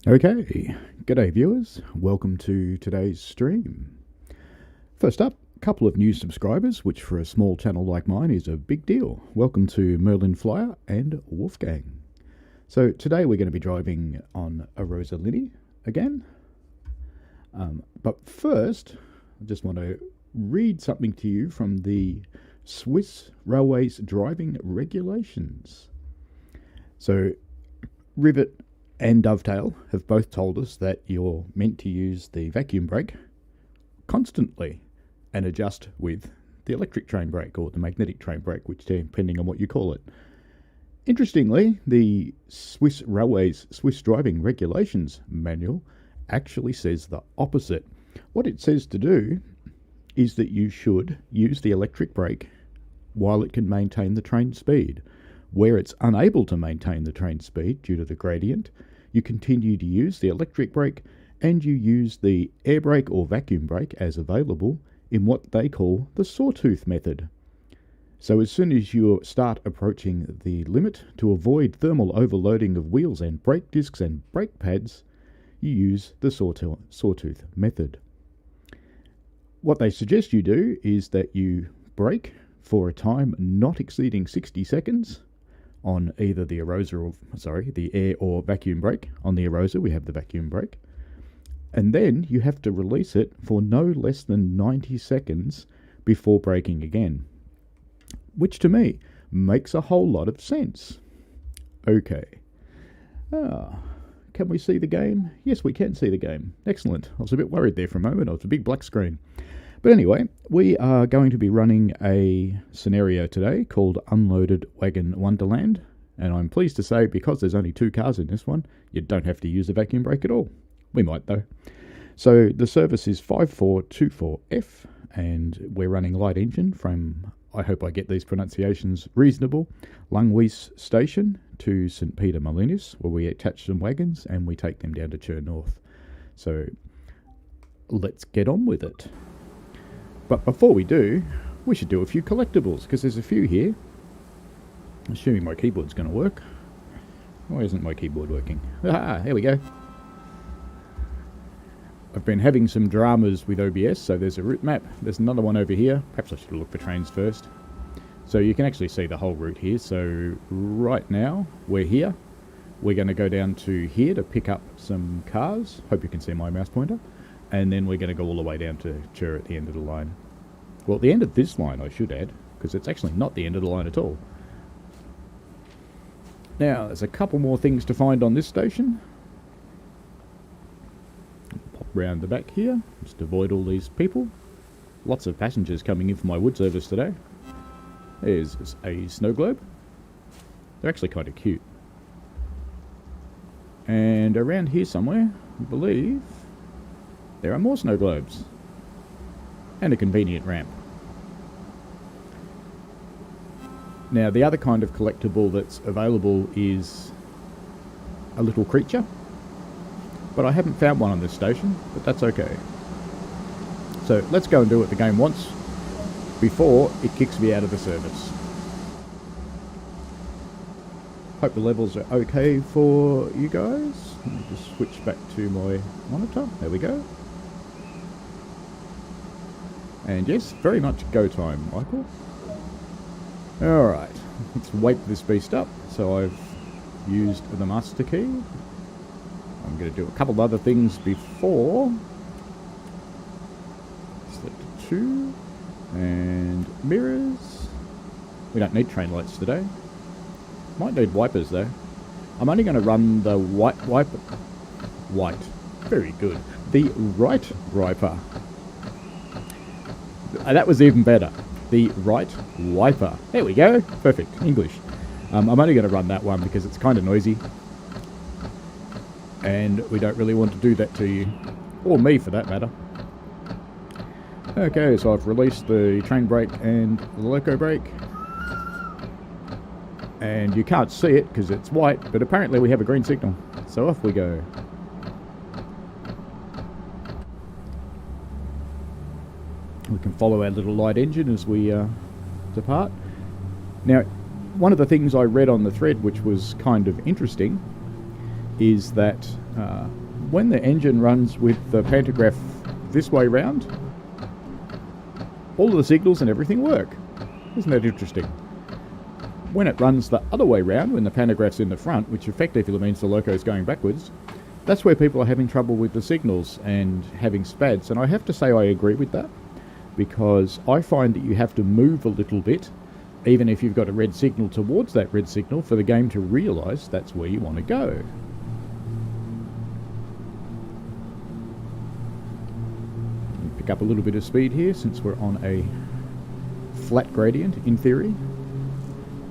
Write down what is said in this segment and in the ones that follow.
Okay, g'day viewers, welcome to today's stream. First up, a couple of new subscribers, which for a small channel like mine is a big deal. Welcome to Merlin Flyer and Wolfgang. So today we're going to be driving on ArosaLinie again. But first, I just want to read something to you from the Swiss Railways driving regulations. So, Rivet and Dovetail have both told us that you're meant to use the vacuum brake constantly and adjust with the electric train brake or the magnetic train brake, which depending on what you call it. Interestingly, the Swiss Railways Swiss Driving Regulations manual actually says the opposite. What it says to do is that you should use the electric brake while it can maintain the train speed. Where it's unable to maintain the train speed due to the gradient, you continue to use the electric brake and you use the air brake or vacuum brake as available in what they call the sawtooth method. So as soon as you start approaching the limit to avoid thermal overloading of wheels and brake discs and brake pads, you use the sawtooth method. What they suggest you do is that you brake for a time not exceeding 60 seconds on either the the air or vacuum brake. On the Arosa, we have the vacuum brake. And then you have to release it for no less than 90 seconds before braking again. Which to me makes a whole lot of sense. Okay. Can we see the game? Yes, we can see the game. Excellent. I was a bit worried there for a moment. It was a big black screen. But anyway, we are going to be running a scenario today called Unloaded Wagon Wonderland. And I'm pleased to say, because there's only 2 cars in this one, you don't have to use the vacuum brake at all. We might though. So the service is 5424F, and we're running light engine from, I hope I get these pronunciations reasonable, Langwies Station to St. Peter Molinis, where we attach some wagons and we take them down to Chur North. So let's get on with it. But before we do, we should do a few collectibles, because there's a few here. Assuming my keyboard's going to work. Why isn't my keyboard working? Ah, here we go. I've been having some dramas with OBS, so there's a route map. There's another one over here. Perhaps I should look for trains first. So you can actually see the whole route here. So right now, we're here. We're going to go down to here to pick up some cars. Hope you can see my mouse pointer. And then we're going to go all the way down to Chur at the end of the line. Well, at the end of this line, I should add, because it's actually not the end of the line at all. Now, there's a couple more things to find on this station. Pop round the back here, just avoid all these people. Lots of passengers coming in for my wood service today. There's a snow globe. They're actually kind of cute. And around here somewhere, I believe, there are more snow globes. And a convenient ramp. Now, the other kind of collectible that's available is a little creature. But I haven't found one on this station, but that's okay. So let's go and do what the game wants before it kicks me out of the service. Hope the levels are okay for you guys. Let me just switch back to my monitor. There we go. And yes, very much go time, Michael. Alright, let's wake this beast up. So I've used the master key. I'm going to do a couple of other things before. Select 2. And mirrors. We don't need train lights today. Might need wipers though. I'm only going to run the white. Very good. The right wiper. That was even better. The right wiper. There we go. Perfect. English. I'm only going to run that one because it's kind of noisy. And we don't really want to do that to you. Or me, for that matter. Okay, so I've released the train brake and the loco brake. And you can't see it because it's white, but apparently we have a green signal. So off we go. We can follow our little light engine as we depart. Now, one of the things I read on the thread, which was kind of interesting, is that when the engine runs with the pantograph this way round, all of the signals and everything work. Isn't that interesting? When it runs the other way round, when the pantograph's in the front, which effectively means the loco's going backwards, that's where people are having trouble with the signals and having spads. And I have to say I agree with that, because I find that you have to move a little bit, even if you've got a red signal, towards that red signal for the game to realise that's where you want to go. Pick up a little bit of speed here since we're on a flat gradient in theory.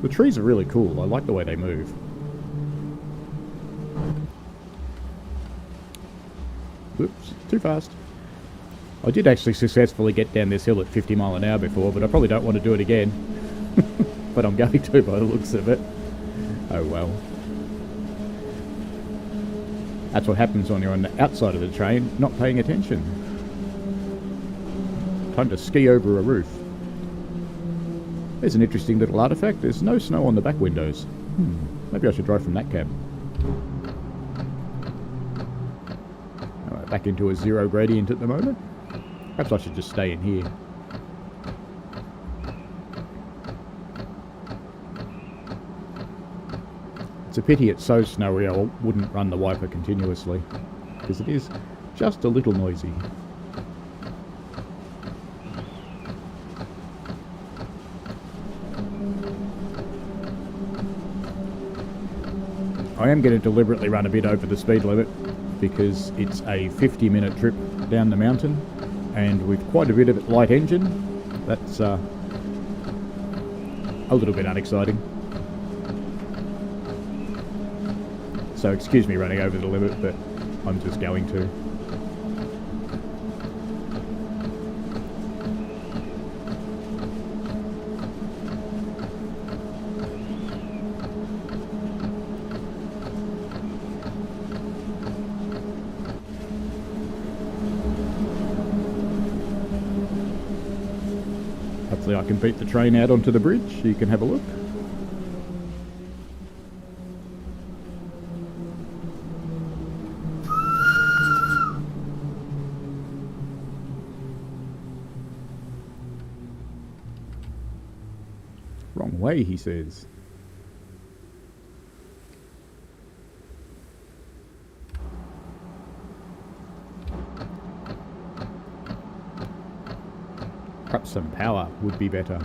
The trees are really cool. I like the way they move. Oops, too fast. I did actually successfully get down this hill at 50 mile an hour before, but I probably don't want to do it again. But I'm going to by the looks of it. Oh well. That's what happens when you're on the outside of the train, not paying attention. Time to ski over a roof. There's an interesting little artifact. There's no snow on the back windows. Maybe I should drive from that cab. Alright, back into a 0 gradient at the moment. Perhaps I should just stay in here. It's a pity it's so snowy I wouldn't run the wiper continuously, because it is just a little noisy. I am going to deliberately run a bit over the speed limit because it's a 50-minute trip down the mountain, and with quite a bit of light engine, that's a little bit unexciting. So excuse me running over the limit, but I'm just going to. Hopefully I can beat the train out onto the bridge so you can have a look. Wrong way, he says. Perhaps some power would be better.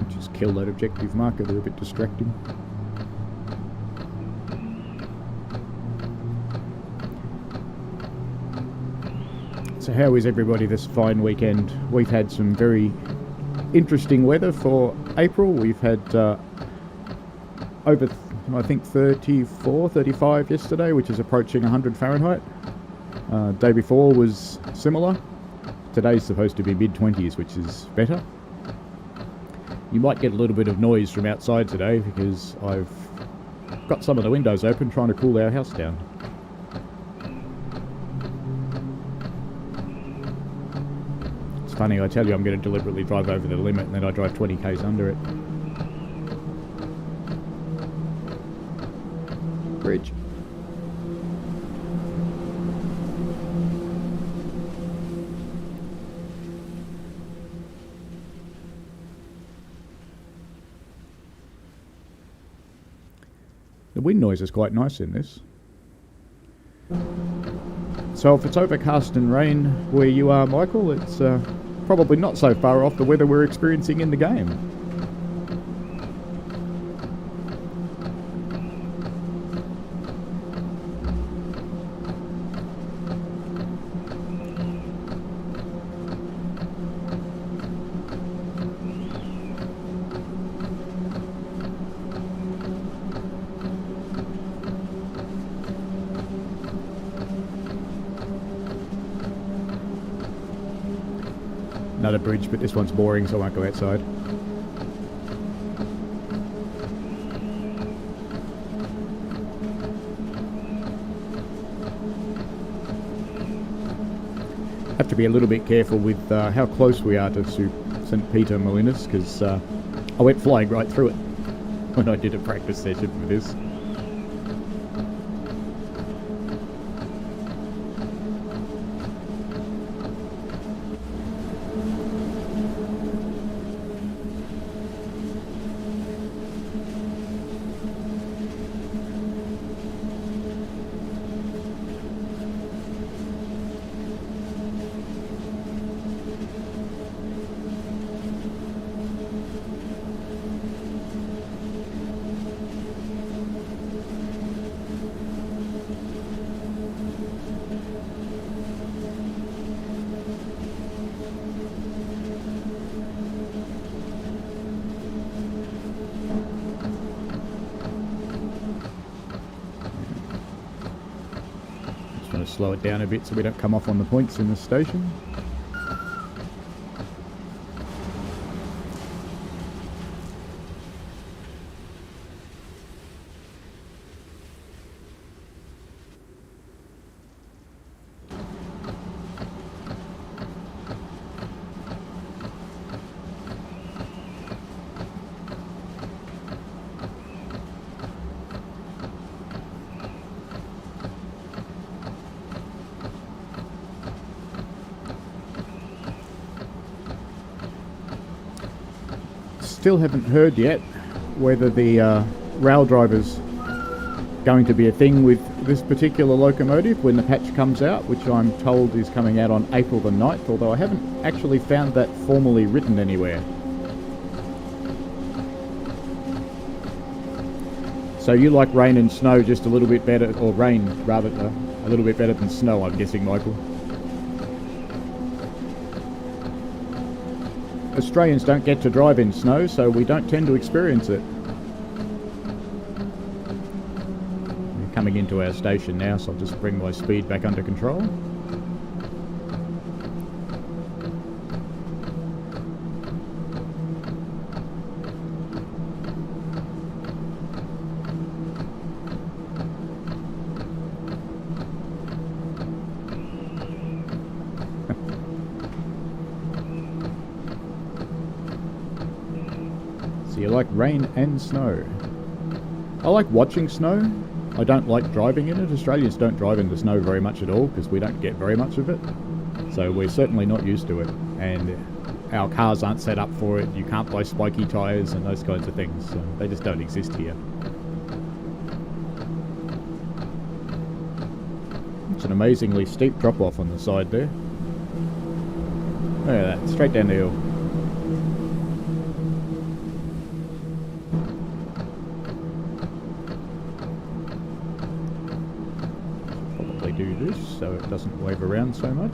Just kill that objective marker, they're a bit distracting. So how is everybody this fine weekend? We've had some very interesting weather for April. We've had over, I think, 34, 35 yesterday, which is approaching 100 Fahrenheit. Day before was similar. Today's supposed to be mid-20s, which is better. You might get a little bit of noise from outside today because I've got some of the windows open trying to cool our house down. It's funny, I tell you I'm going to deliberately drive over the limit and then I drive 20 k's under it. Bridge. The wind noise is quite nice in this. So if it's overcast and rain where you are, Michael, it's probably not so far off the weather we're experiencing in the game. Another bridge, but this one's boring, so I won't go outside. Have to be a little bit careful with how close we are to some St. Peter Molinas, because I went flying right through it when I did a practice session for this. Trying to slow it down a bit so we don't come off on the points in the station. Still haven't heard yet whether the rail driver's going to be a thing with this particular locomotive when the patch comes out, which I'm told is coming out on April the 9th, although I haven't actually found that formally written anywhere. So you like rain and snow just a little bit better, or rain rather, a little bit better than snow, I'm guessing, Michael. Australians don't get to drive in snow, so we don't tend to experience it. We're coming into our station now, so I'll just bring my speed back under control. So you like rain and snow. I like watching snow. I don't like driving in it. Australians don't drive in the snow very much at all because we don't get very much of it. So we're certainly not used to it. And our cars aren't set up for it. You can't buy spiky tyres and those kinds of things. So they just don't exist here. It's an amazingly steep drop off on the side there. Look at that, straight down the hill. Do this so it doesn't wave around so much.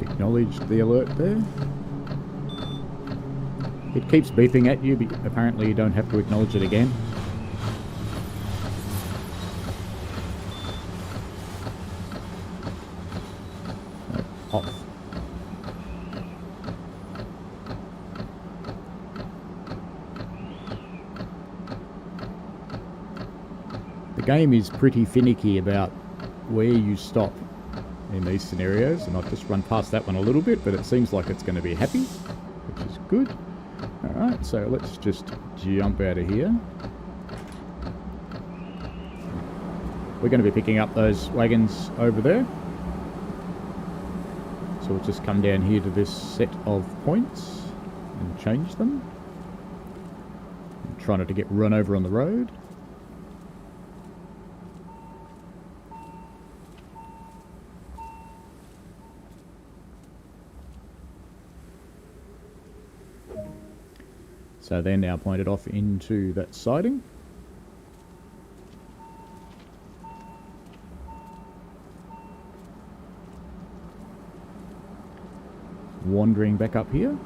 Acknowledged the alert there. It keeps beeping at you, but apparently you don't have to acknowledge it again. Off. The game is pretty finicky about where you stop in these scenarios, and I've just run past that one a little bit, but it seems like it's going to be happy, which is good. Alright, so let's just jump out of here. We're going to be picking up those wagons over there. So we'll just come down here to this set of points and change them. Try not to get run over on the road. So they're now pointed off into that siding. Wandering back up here.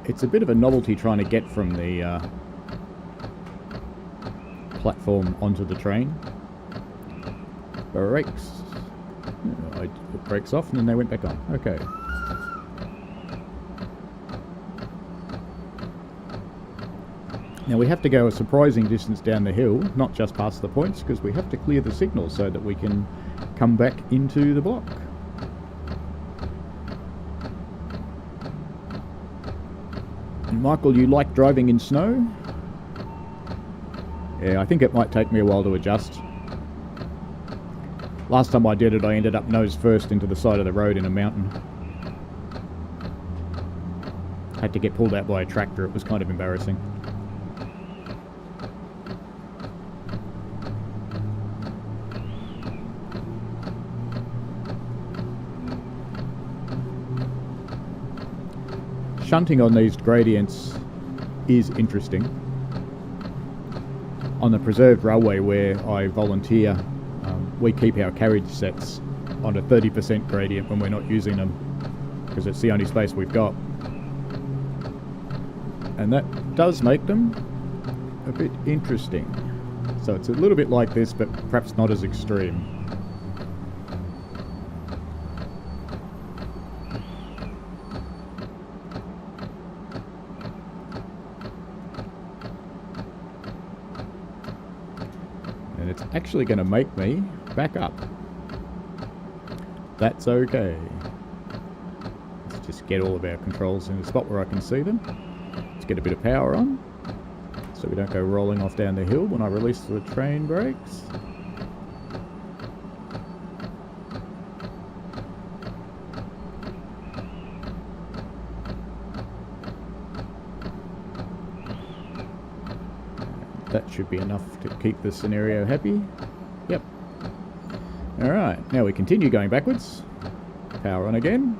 it's a bit of a novelty trying to get from the platform onto the train. Brakes. I put brakes off and then they went back on. Okay. Now we have to go a surprising distance down the hill, not just past the points, because we have to clear the signal so that we can come back into the block. And Michael, you like driving in snow? Yeah, I think it might take me a while to adjust. Last time I did it, I ended up nose first into the side of the road in a mountain. Had to get pulled out by a tractor. It was kind of embarrassing. Shunting on these gradients is interesting. On the preserved railway where I volunteer, we keep our carriage sets on a 30% gradient when we're not using them, because it's the only space we've got. And that does make them a bit interesting. So it's a little bit like this, but perhaps not as extreme. And it's actually going to make me back up. That's okay. Let's just get all of our controls in a spot where I can see them. Let's get a bit of power on, so we don't go rolling off down the hill when I release the train brakes. That should be enough to keep the scenario happy. Yep. Alright, now we continue going backwards. Power on again.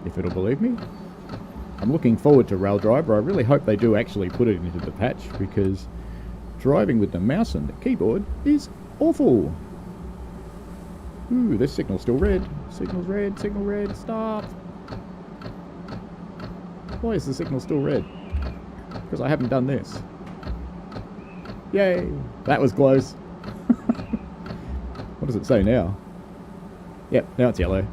If it'll believe me. I'm looking forward to Rail Driver. I really hope they do actually put it into the patch, because driving with the mouse and the keyboard is awful. Ooh, this signal's still red. Signal's red, signal red, stop. Why is the signal still red? Because I haven't done this. Yay! That was close. What does it say now? Yep, now it's yellow.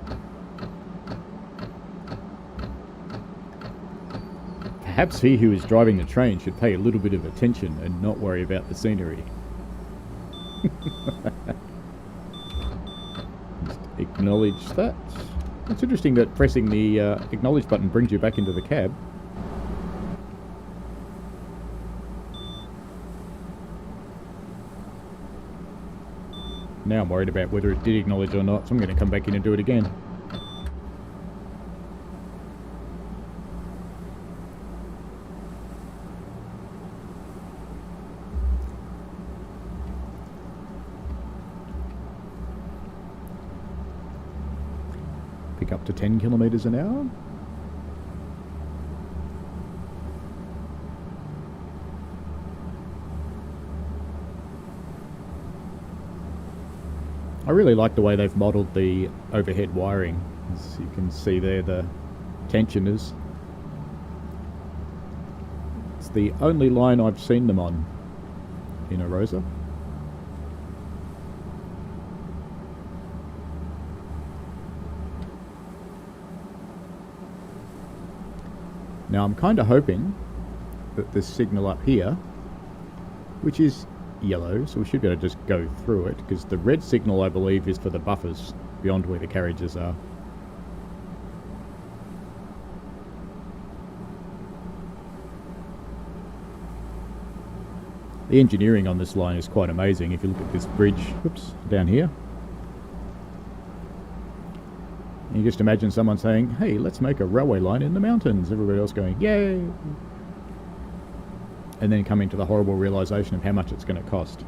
Perhaps he who is driving the train should pay a little bit of attention and not worry about the scenery. Just acknowledge that. It's interesting that pressing the acknowledge button brings you back into the cab. Now I'm worried about whether it did acknowledge or not, so I'm going to come back in and do it again. Pick up to 10 kilometers an hour. I really like the way they've modelled the overhead wiring. As you can see there, the tensioners. It's the only line I've seen them on in Arosa. Now I'm kind of hoping that this signal up here, which is yellow, so we should be able to just go through it, because the red signal I believe is for the buffers beyond where the carriages are. The engineering on this line is quite amazing. If you look at this bridge, oops, down here, you just imagine someone saying, hey, let's make a railway line in the mountains. Everybody else going, yay! And then coming to the horrible realisation of how much it's going to cost.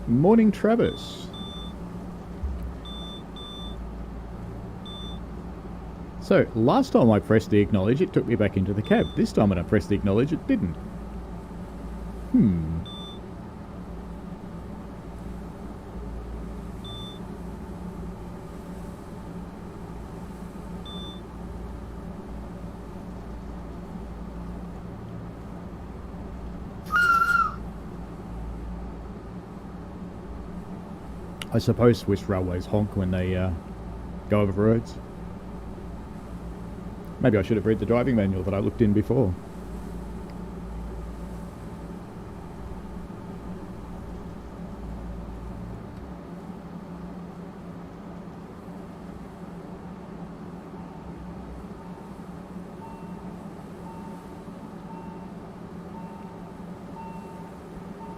Morning, Travis. So, last time I pressed the acknowledge, it took me back into the cab. This time when I pressed the acknowledge, it didn't. I suppose Swiss railways honk when they go over roads. Maybe I should have read the driving manual that I looked in before.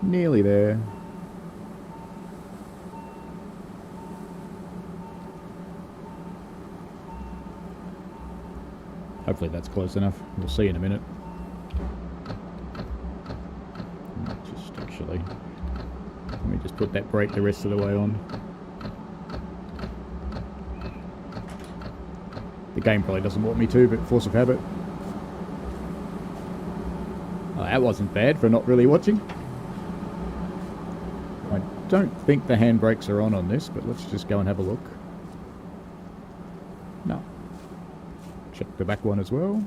Nearly there. Hopefully that's close enough. We'll see in a minute. Just actually, let me just put that brake the rest of the way on. The game probably doesn't want me to, but force of habit. Oh, that wasn't bad for not really watching. I don't think the handbrakes are on this, but let's just go and have a look. No. Check the back one as well.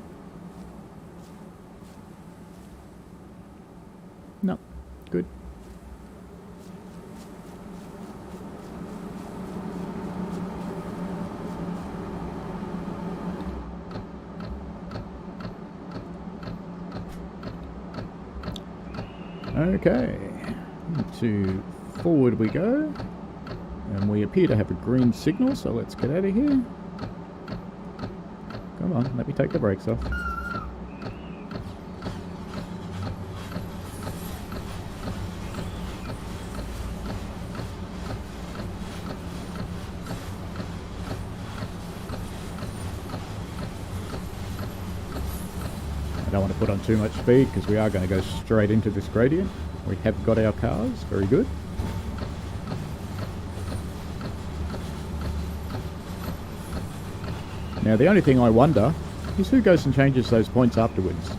No. Good. Okay. To forward we go. And we appear to have a green signal, so let's get out of here. Come on, let me take the brakes off. I don't want to put on too much speed because we are going to go straight into this gradient. We have got our cars, very good. Now the only thing I wonder is who goes and changes those points afterwards.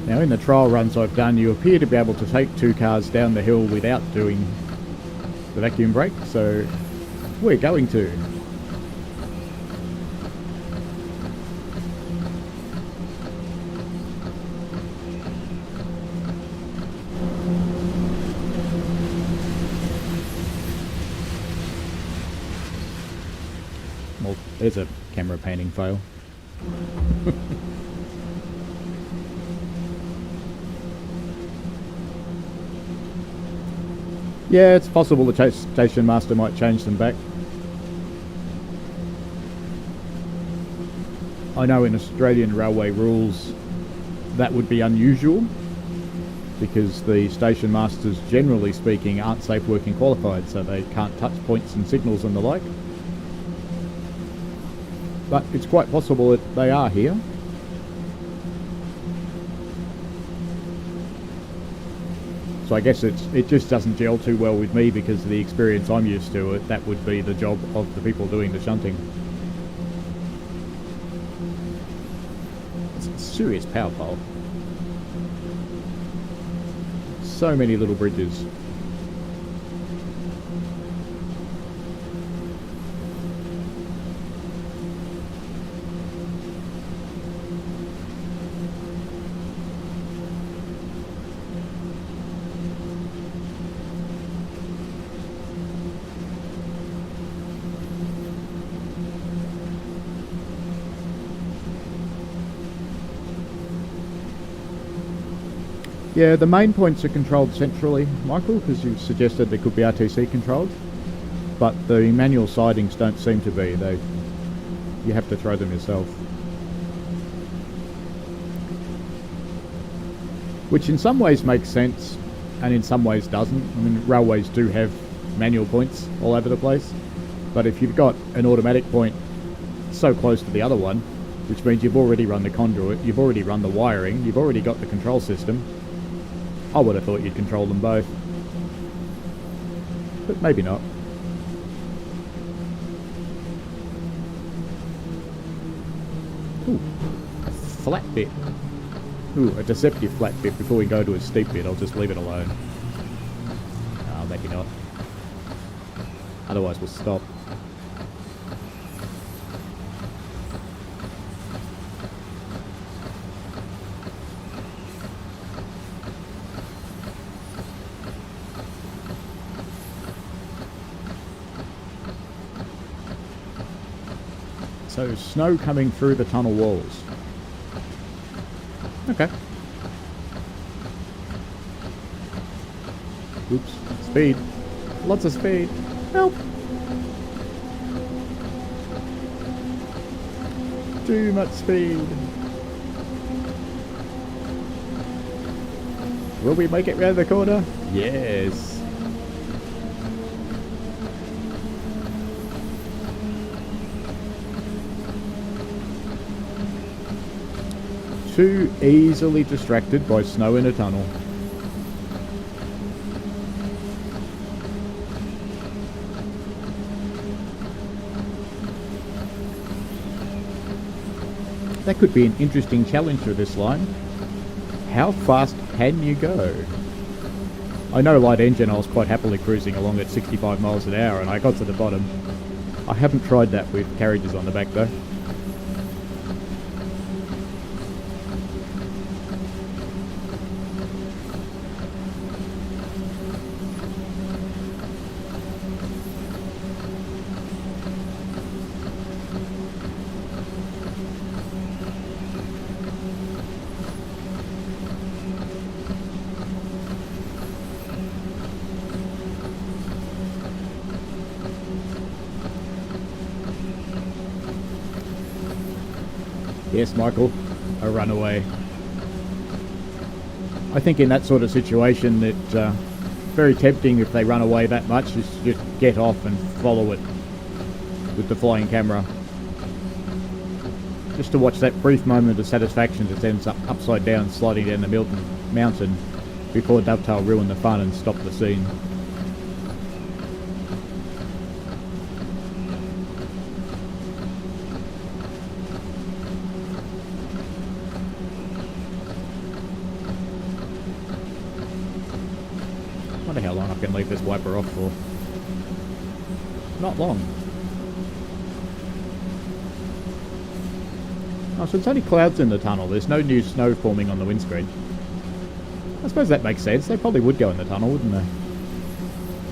Now in the trial runs I've done, you appear to be able to take two cars down the hill without doing the vacuum brake, so we're going to. Well, there's a camera panning fail. Yeah, it's possible the station master might change them back. I know in Australian railway rules that would be unusual because the station masters, generally speaking, aren't safe working qualified, so they can't touch points and signals and the like. But it's quite possible that they are here. So I guess it just doesn't gel too well with me because of the experience I'm used to. That would be the job of the people doing the shunting. It's a serious power pole. So many little bridges. Yeah, the main points are controlled centrally, Michael, because you've suggested they could be RTC controlled, but the manual sidings don't seem to be. You have to throw them yourself. Which in some ways makes sense, and in some ways doesn't. I mean, railways do have manual points all over the place, but if you've got an automatic point so close to the other one, which means you've already run the conduit, you've already run the wiring, you've already got the control system, I would have thought you'd control them both. But maybe not. Ooh, a flat bit. Ooh, a deceptive flat bit before we go to a steep bit. I'll just leave it alone. Oh, maybe not. Otherwise we'll stop. So, snow coming through the tunnel walls. Okay. Oops. Speed. Lots of speed. Help! Too much speed. Will we make it round the corner? Yes. Too easily distracted by snow in a tunnel. That could be an interesting challenge for this line. How fast can you go? I know light engine I was quite happily cruising along at 65 miles an hour and I got to the bottom. I haven't tried that with carriages on the back though. Yes, Michael, a runaway. I think in that sort of situation it's very tempting if they run away that much is to just get off and follow it with the flying camera. Just to watch that brief moment of satisfaction that ends up upside down sliding down the mountain before Dovetail ruin the fun and stop the scene. I wonder how long I can leave this wiper off for. Not long. Oh, so it's only clouds in the tunnel. There's no new snow forming on the windscreen. I suppose that makes sense. They probably would go in the tunnel, wouldn't they?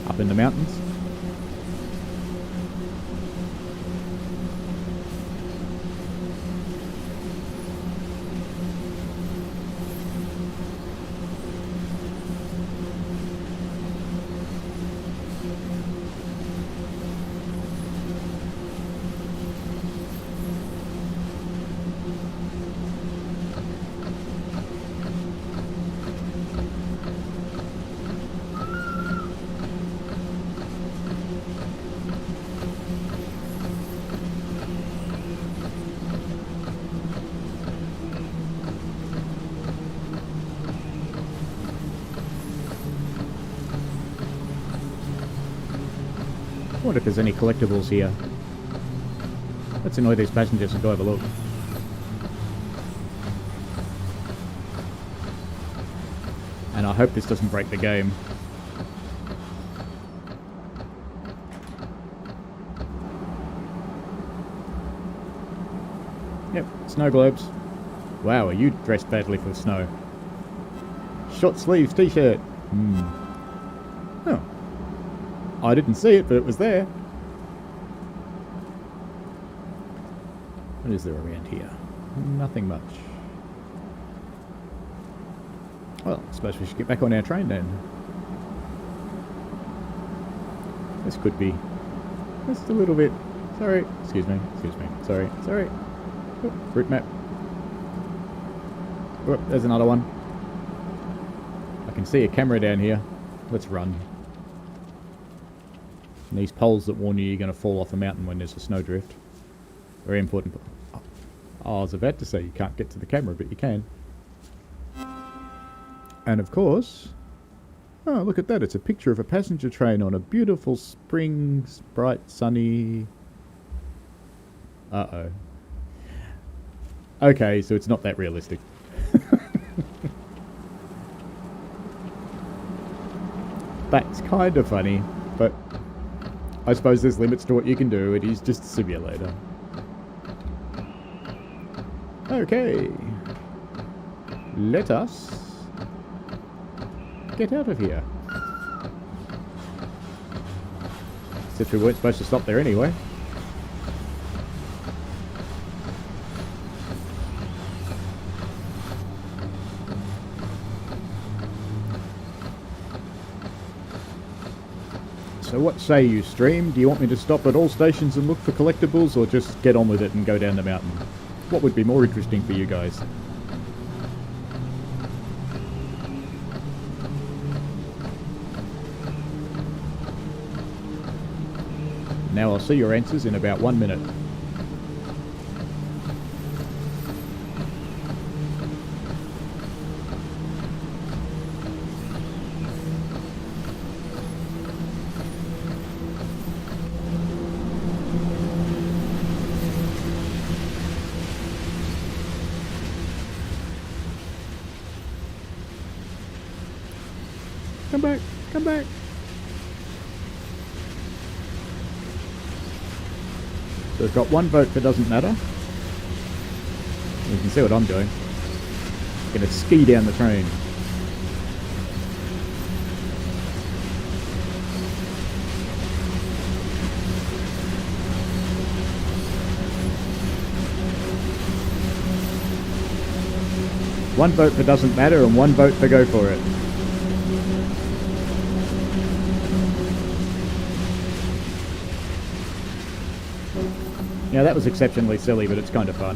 Up in the mountains. I wonder if there's any collectibles here. Let's annoy these passengers and go have a look. And I hope this doesn't break the game. Yep, snow globes. Wow, are you dressed badly for snow? Short sleeves t-shirt. Oh. I didn't see it, but it was there. What is there around here? Nothing much. Well, I suppose we should get back on our train then. This could be just a little bit. Sorry, excuse me, sorry. Oh, route map. Oh, there's another one. I can see a camera down here. Let's run. And these poles that warn you you're going to fall off a mountain when there's a snowdrift. Very important. Oh, I was about to say you can't get to the camera, but you can. And of course... Oh, look at that. It's a picture of a passenger train on a beautiful spring, bright, sunny... Uh-oh. Okay, so it's not that realistic. That's kind of funny, but I suppose there's limits to what you can do. It is just a simulator. Okay. Let us get out of here. As if we weren't supposed to stop there anyway. So what say you, stream? Do you want me to stop at all stations and look for collectibles, or just get on with it and go down the mountain? What would be more interesting for you guys? Now I'll see your answers in about 1 minute. Come back, come back. So we've got 1 vote for doesn't matter. You can see what I'm doing. I'm going to ski down the train. One vote for doesn't matter and 1 vote for go for it. Yeah, that was exceptionally silly, but it's kind of fun.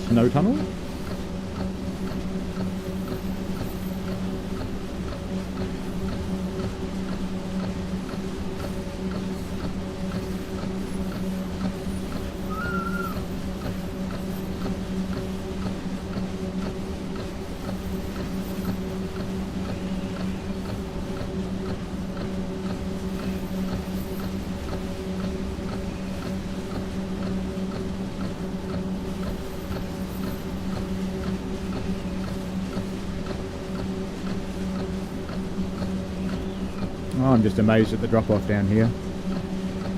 Snow tunnel? Oh, I'm just amazed at the drop-off down here.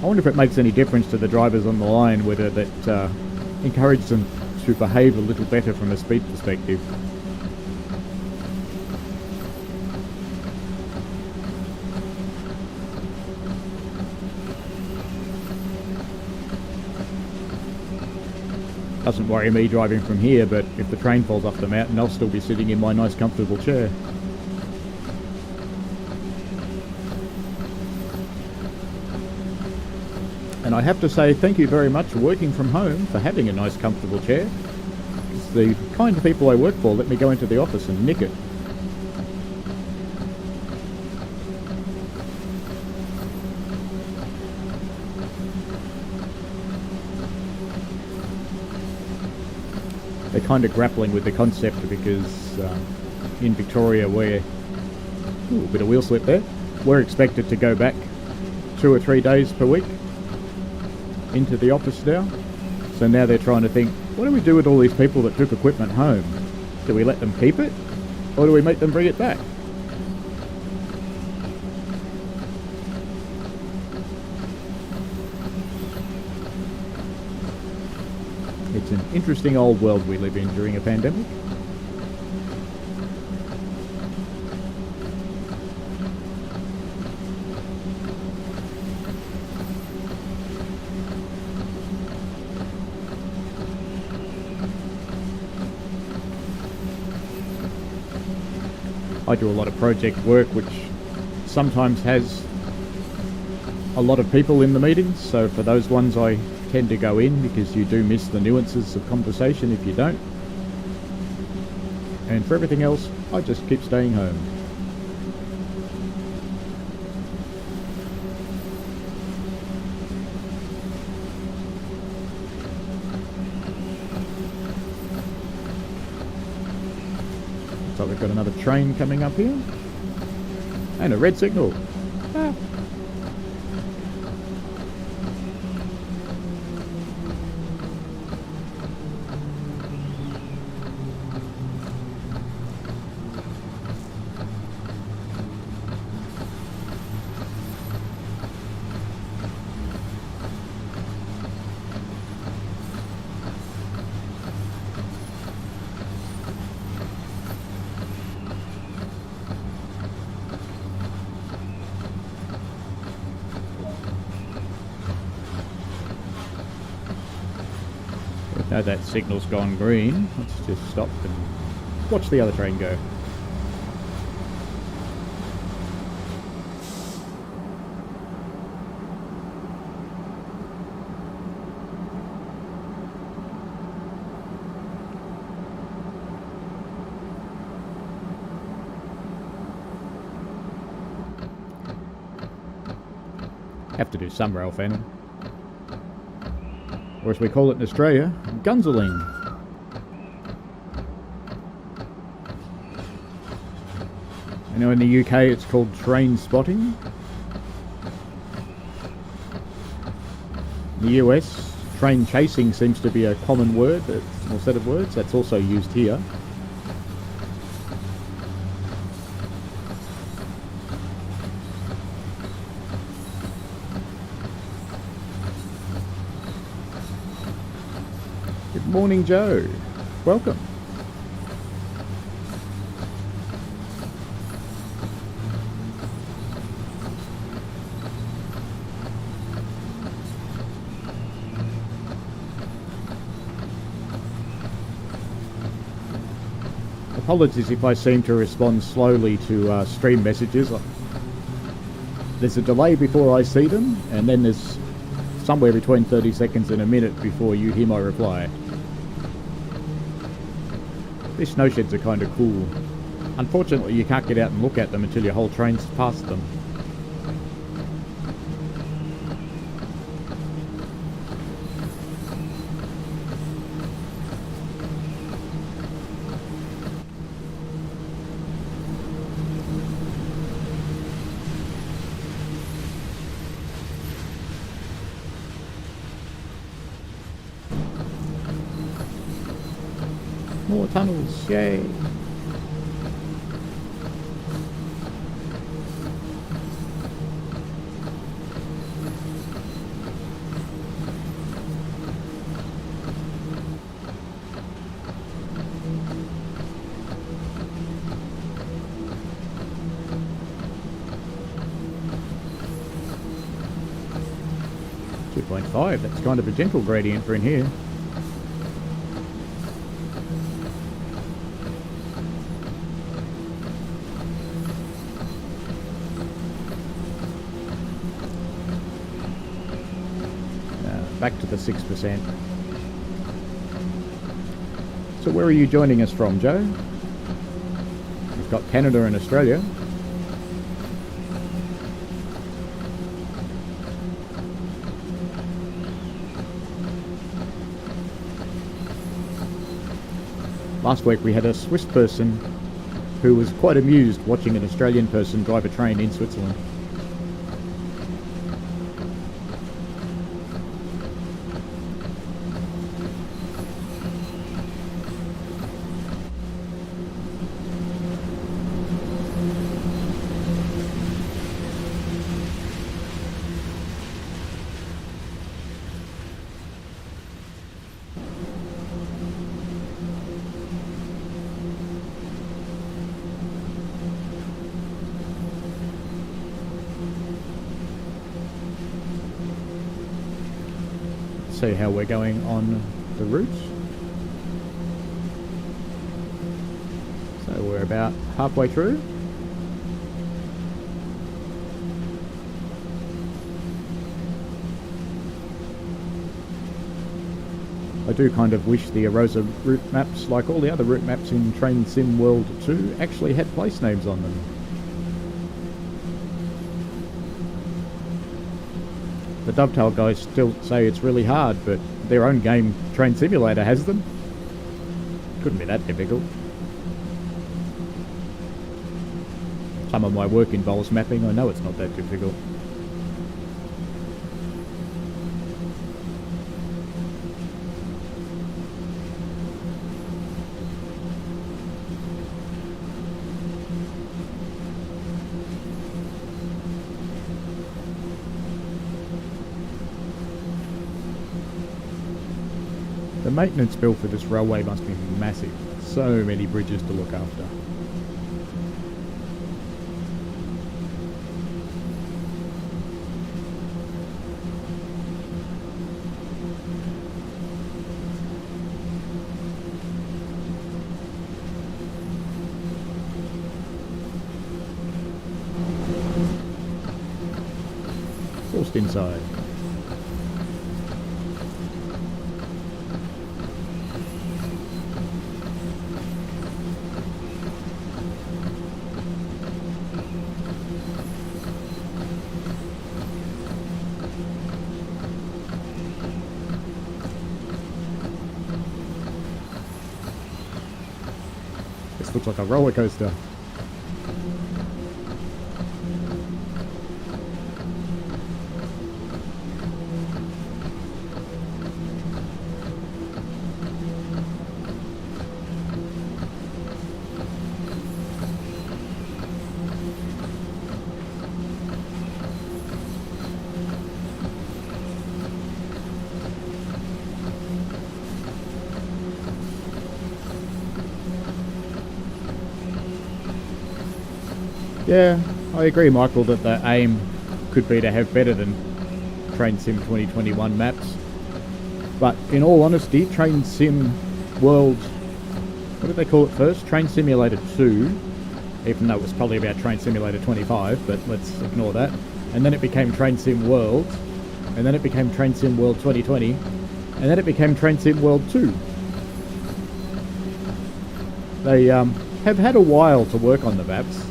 I wonder if it makes any difference to the drivers on the line, whether that encourages them to behave a little better from a speed perspective. Doesn't worry me driving from here, but if the train falls off the mountain, I'll still be sitting in my nice comfortable chair. And I have to say thank you very much for working from home, for having a nice comfortable chair. It's the kind of people I work for let me go into the office and nick it. They're kind of grappling with the concept because in Victoria we're... Ooh, a bit of wheel slip there. We're expected to go back 2 or 3 days per week into the office now. So now they're trying to think, what do we do with all these people that took equipment home? Do we let them keep it? Or do we make them bring it back? It's an interesting old world we live in during a pandemic. I do a lot of project work which sometimes has a lot of people in the meetings, so for those ones I tend to go in because you do miss the nuances of conversation if you don't. And for everything else, I just keep staying home. So we've got another train coming up here. And a red signal. Ah. Now that signal's gone green, let's just stop and watch the other train go. Have to do some rail fanning. Or as we call it in Australia, gunseling. I know in the UK it's called train spotting. In the US, train chasing seems to be a common word, or set of words that's also used here. Good morning, Joe. Welcome. Apologies if I seem to respond slowly to stream messages. There's a delay before I see them, and then there's somewhere between 30 seconds and a minute before you hear my reply. These snow sheds are kind of cool. Unfortunately, you can't get out and look at them until your whole train's past them. More tunnels, yay! .5, that's kind of a gentle gradient for in here. Back to the 6%. So where are you joining us from, Joe? We've got Canada and Australia. Last week we had a Swiss person who was quite amused watching an Australian person drive a train in Switzerland. See how we're going on the route. So we're about halfway through. I do kind of wish the Arosa route maps, like all the other route maps in Train Sim World 2, actually had place names on them. The Dovetail guys still say it's really hard, but their own game, Train Simulator, has them. Couldn't be that difficult. Some of my work involves mapping, I know it's not that difficult. The maintenance bill for this railway must be massive. So many bridges to look after. left inside. This looks like a roller coaster. Yeah, I agree, Michael, that the aim could be to have better than Train Sim 2021 maps. But in all honesty, Train Sim World, what did they call it first? Train Simulator 2, even though it was probably about Train Simulator 25, but let's ignore that. And then it became Train Sim World, and then it became Train Sim World 2020, and then it became Train Sim World 2. They have had a while to work on the maps.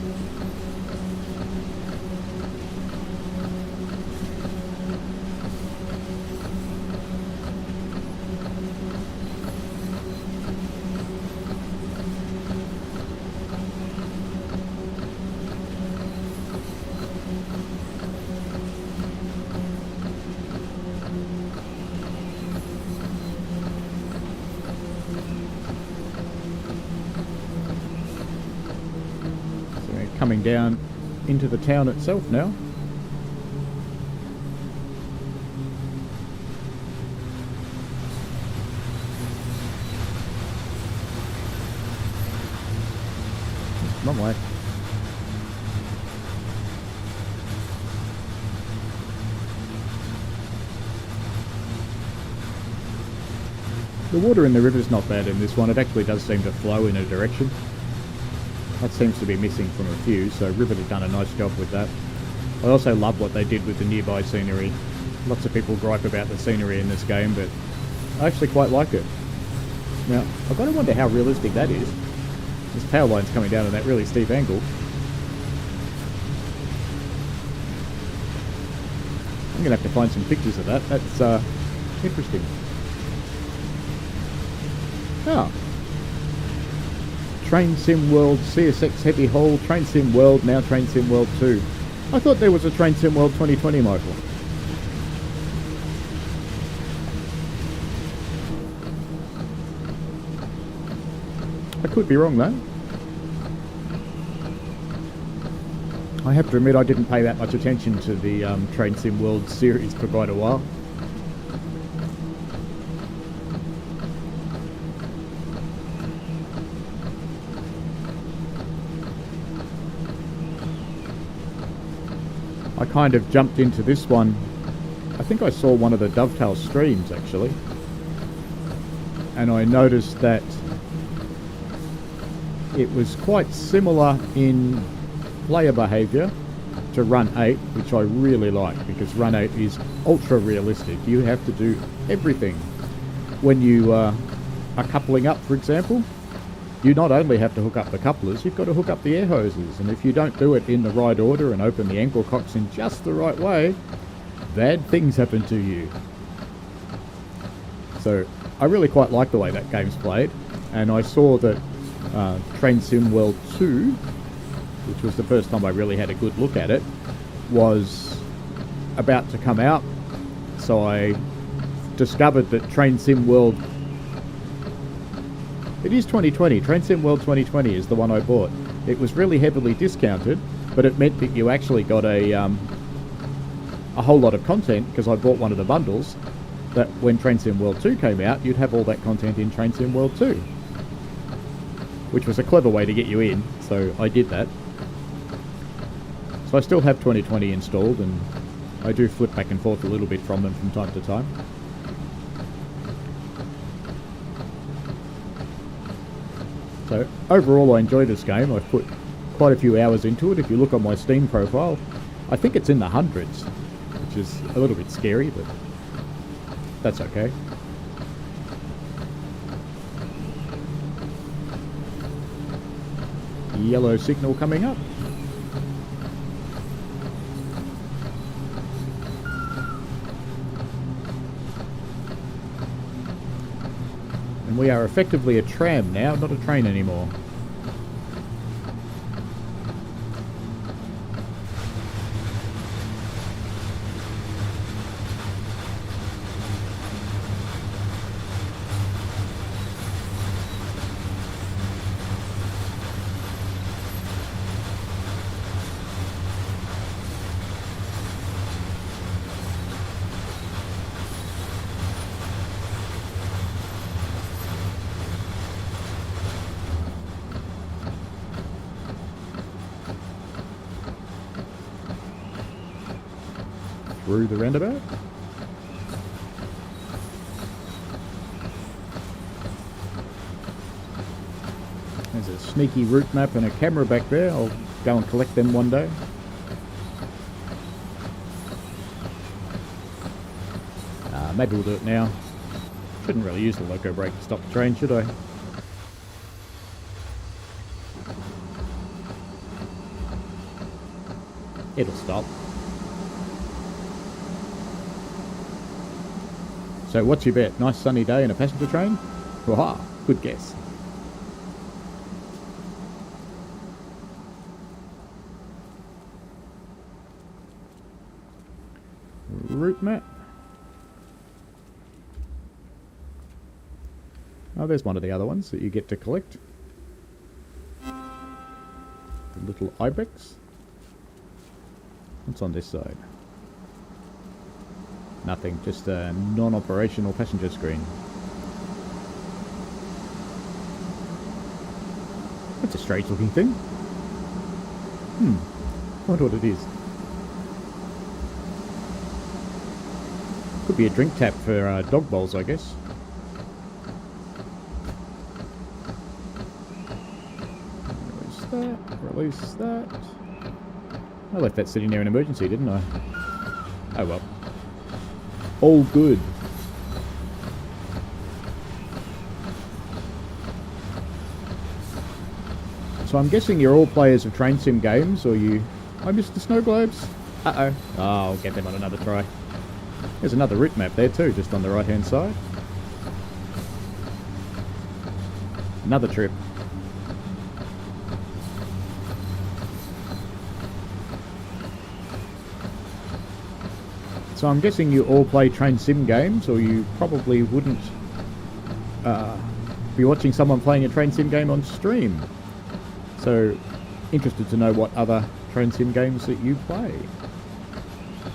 Coming down into the town itself now. Wrong way. The water in the river is not bad in this one. It actually does seem to flow in a direction. That seems to be missing from a few, so Rivet have done a nice job with that. I also love what they did with the nearby scenery. Lots of people gripe about the scenery in this game, but I actually quite like it. Now, I've got to wonder how realistic that is. This power line's coming down at that really steep angle. I'm going to have to find some pictures of that. That's interesting. Oh. Train Sim World CSX Heavy Haul, Train Sim World, now Train Sim World 2. I thought there was a Train Sim World 2020, Michael. I could be wrong though. I have to admit I didn't pay that much attention to the Train Sim World series for quite a while. I kind of jumped into this one. I think I saw one of the Dovetail streams actually, and I noticed that it was quite similar in player behaviour to Run 8, which I really like because Run 8 is ultra realistic. You have to do everything. When you are coupling up, for example, you not only have to hook up the couplers, you've got to hook up the air hoses, and if you don't do it in the right order and open the ankle cocks in just the right way, bad things happen to you. So I really quite like the way that game's played, and I saw that Train Sim World 2, which was the first time I really had a good look at it, was about to come out, so I discovered that Train Sim World... It is 2020. Train Sim World 2020 is the one I bought. It was really heavily discounted, but it meant that you actually got a whole lot of content, because I bought one of the bundles, that when Train Sim World 2 came out, you'd have all that content in Train Sim World 2. Which was a clever way to get you in, so I did that. So I still have 2020 installed, and I do flip back and forth a little bit from them from time to time. So overall I enjoy this game. I've put quite a few hours into it. If you look on my Steam profile, I think it's in the hundreds, which which is a little bit scary, but that's okay. Yellow signal coming up. And we are effectively a tram now, not a train anymore. Through the roundabout. There's a sneaky route map and a camera back there. I'll go and collect them one day. Maybe we'll do it now. Shouldn't really use the loco brake to stop the train, should I? It'll stop. So what's your bet? Nice sunny day in a passenger train? Waha, good guess. Route map. Oh, there's one of the other ones that you get to collect. The little ibex. What's on this side? Nothing, just a non-operational passenger screen. That's a strange looking thing. Wonder what it is. Could be a drink tap for dog bowls, I guess. Release that, release that. I left that sitting there in emergency, didn't I? Oh well. All good. So I'm guessing you're all players of train sim games, or you... I missed the snow globes. Uh-oh. Oh, I'll get them on another try. There's another route map there too, just on the right hand side. Another trip. So I'm guessing you all play train sim games, or you probably wouldn't be watching someone playing a train sim game on stream. So, interested to know what other train sim games that you play.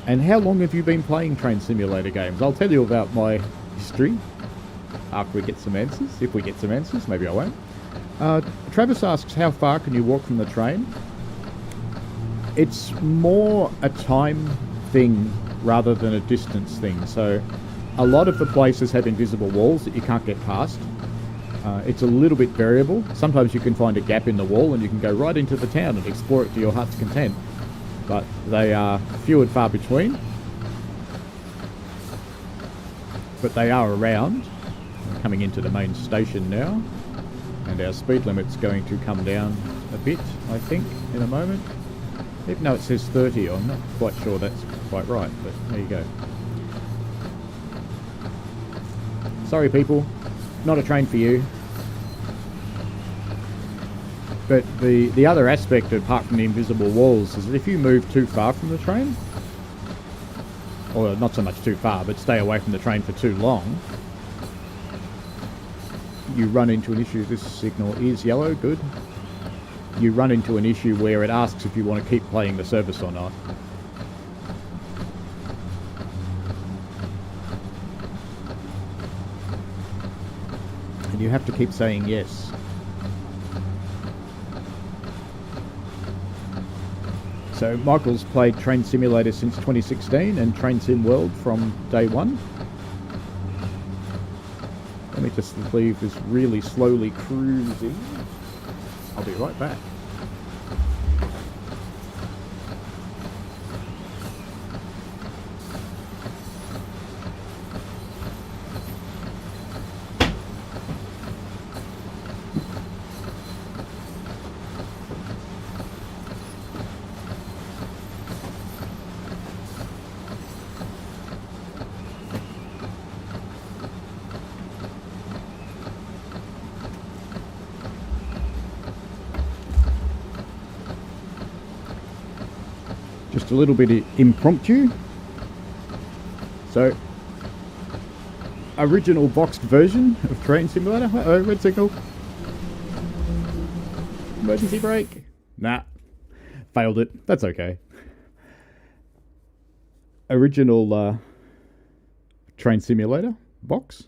And how long have you been playing train simulator games? I'll tell you about my history after we get some answers. If we get some answers, maybe I won't. Travis asks, how far can you walk from the train? It's more a time thing rather than a distance thing. So a lot of the places have invisible walls that you can't get past. It's a little bit variable. Sometimes you can find a gap in the wall and you can go right into the town and explore it to your heart's content. But they are few and far between. But they are around. We're coming into the main station now. And our speed limit's going to come down a bit, I think, in a moment. Even though it says 30, I'm not quite sure that's quite right, but there you go. Sorry people, not a train for you. But the other aspect, apart from the invisible walls, is that if you move too far from the train, or not so much too far, but stay away from the train for too long, you run into an issue. This signal is yellow, good. You run into an issue where it asks if you want to keep playing the service or not. And you have to keep saying yes. So Michael's played Train Simulator since 2016 and Train Sim World from day one. Let me just leave this really slowly cruising. I'll be right back. just a little bit impromptu. So, original boxed version of Train Simulator. Uh-oh, red signal. Emergency brake. Nah, failed it. That's okay. Original Train Simulator box.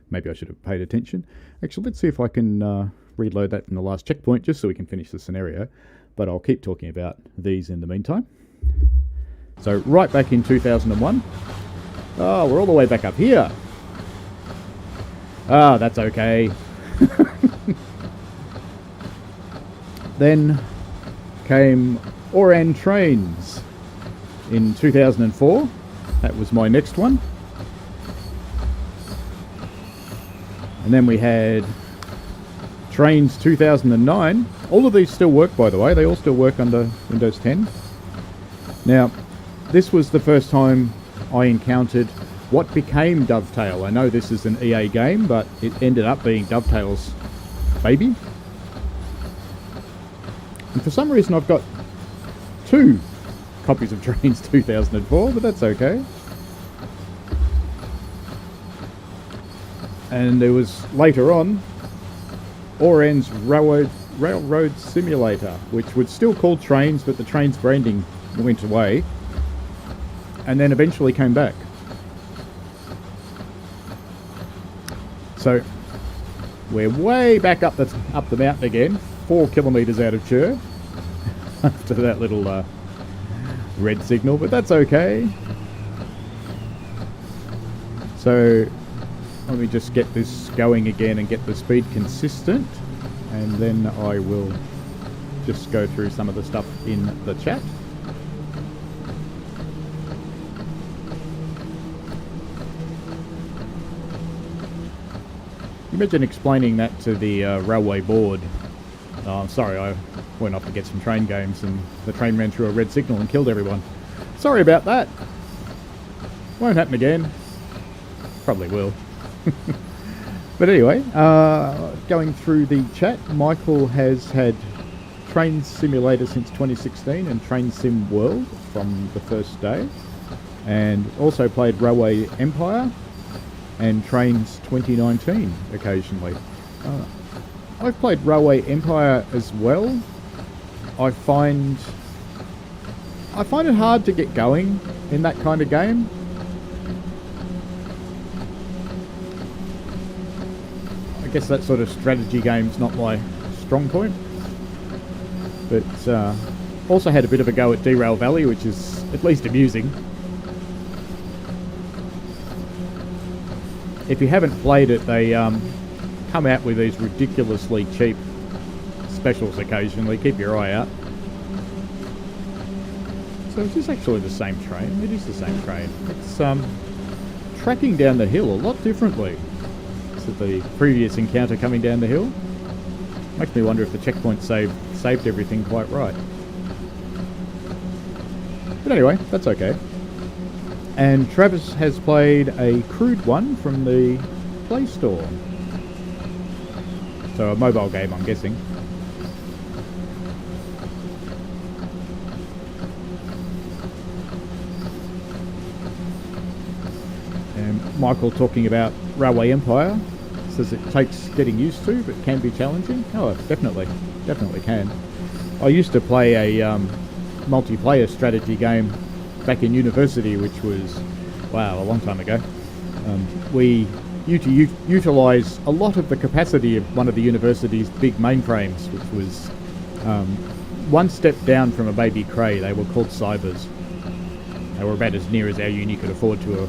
Maybe I should have paid attention. Actually, let's see if I can reload that from the last checkpoint just so we can finish the scenario. But I'll keep talking about these in the meantime. So right back in 2001. Oh, we're all the way back up here. Ah, that's okay. Then came Oran Trains in 2004. That was my next one. And then we had Trains 2009. All of these still work, by the way. They all still work under Windows 10. Now, this was the first time I encountered what became Dovetail. I know this is an EA game, but it ended up being Dovetail's baby. And for some reason I've got 2 copies of Trains 2004, but that's okay. And there was later on Oran's Railroad Simulator, which was still called Trains, but the Trains branding went away and then eventually came back. So we're way back up the mountain again, 4 kilometres out of Chur after that little red signal, but that's okay. So let me just get this going again and get the speed consistent, and then I will just go through some of the stuff in the chat. Imagine explaining that to the railway board. Oh, sorry, I went off to get some train games and the train ran through a red signal and killed everyone. Sorry about that. Won't happen again. Probably will. But anyway, going through the chat, Michael has had Train Simulator since 2016 and Train Sim World from the first day, and also played Railway Empire and Trains 2019 occasionally. I've played Railway Empire as well. I find it hard to get going in that kind of game. I guess that sort of strategy game's not my strong point. But also had a bit of a go at Derail Valley, which is at least amusing. If you haven't played it, they come out with these ridiculously cheap specials occasionally. Keep your eye out. So is this actually the same train? It is the same train. It's tracking down the hill a lot differently to the previous encounter coming down the hill. Makes me wonder if the checkpoint saved everything quite right. But anyway, that's okay. And Travis has played a crude one from the Play Store. So a mobile game, I'm guessing. And Michael talking about Railway Empire. Says it takes getting used to, but can be challenging. Oh, definitely can. I used to play a multiplayer strategy game back in university, which was, wow, a long time ago. We utilised a lot of the capacity of one of the university's big mainframes, which was one step down from a baby Cray. They were called Cybers. They were about as near as our uni could afford to a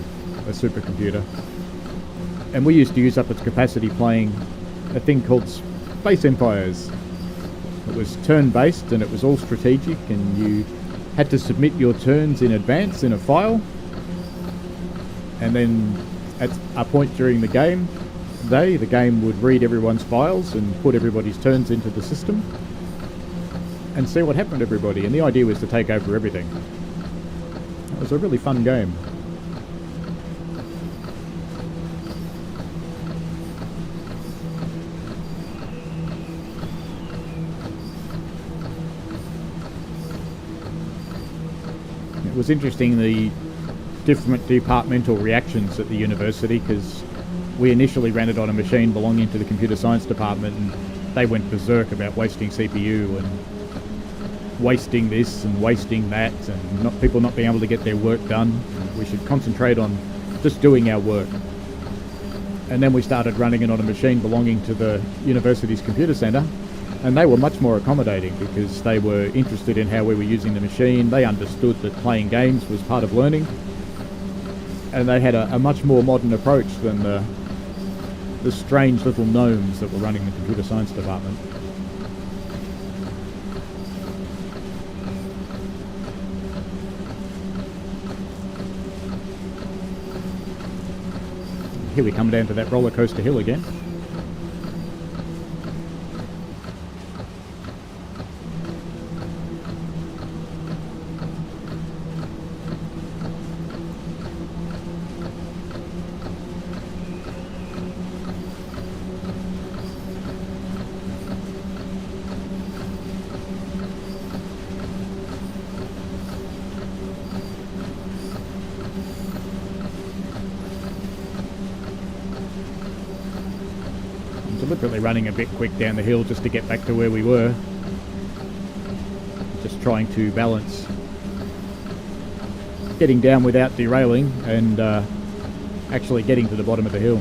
supercomputer. And we used to use up its capacity playing a thing called Space Empires. It was turn-based and it was all strategic, and you had to submit your turns in advance in a file. And then at a point during the game, the game would read everyone's files and put everybody's turns into the system and see what happened to everybody. And the idea was to take over everything. It was a really fun game. It was interesting, the different departmental reactions at the university, because we initially ran it on a machine belonging to the computer science department, and they went berserk about wasting CPU and wasting this and wasting that, and people not being able to get their work done. We should concentrate on just doing our work. And then we started running it on a machine belonging to the university's computer centre, and they were much more accommodating because they were interested in how we were using the machine. They understood that playing games was part of learning, and they had a much more modern approach than the strange little gnomes that were running the computer science department. Here we come down to that roller coaster hill again. Deliberately running a bit quick down the hill just to get back to where we were. Just trying to balance getting down without derailing and actually getting to the bottom of the hill.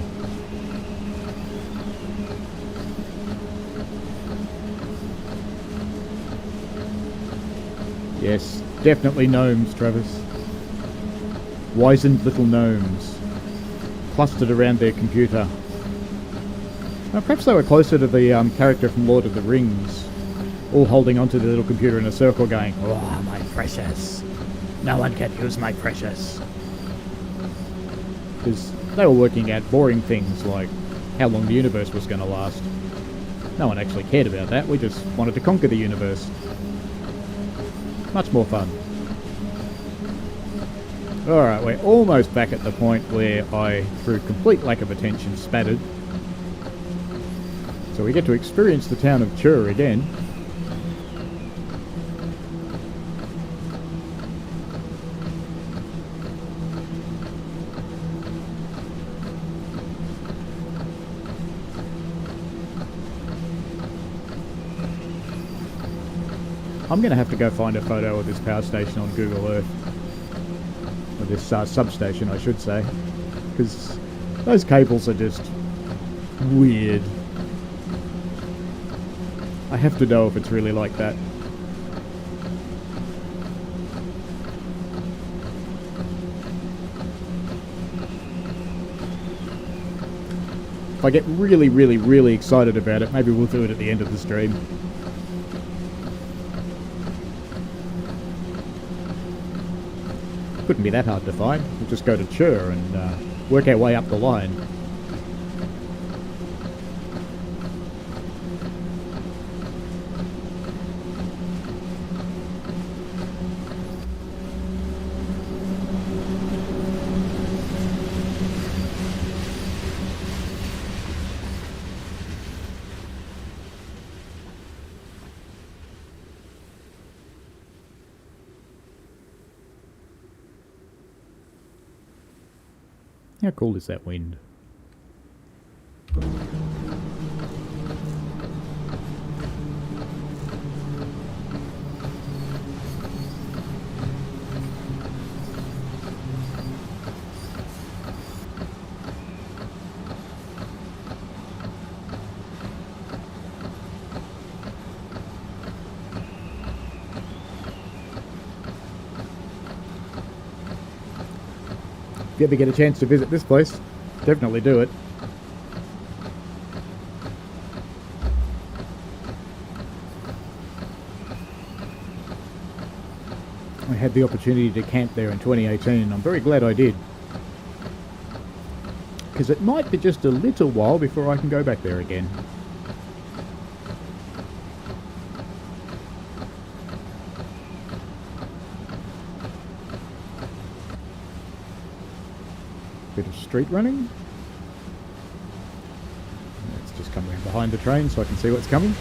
Yes, definitely gnomes, Travis. Wizened little gnomes clustered around their computer. Perhaps they were closer to the character from Lord of the Rings, all holding onto the little computer in a circle going, "Oh, my precious. No one can use my precious." Because they were working out boring things like how long the universe was going to last. No one actually cared about that. We just wanted to conquer the universe. Much more fun. Alright, we're almost back at the point where I, through complete lack of attention, spattered. So we get to experience the town of Chur again. I'm going to have to go find a photo of this power station on Google Earth. Or this substation, I should say. Because those cables are just weird. I have to know if it's really like that. If I get really, really, really excited about it, maybe we'll do it at the end of the stream. Couldn't be that hard to find. We'll just go to Chur and work our way up the line. How cool is that wind? If you ever get a chance to visit this place, definitely do it. I had the opportunity to camp there in 2018 and I'm very glad I did. Because it might be just a little while before I can go back there again. Bit of street running. Let's just come around behind the train so I can see what's coming.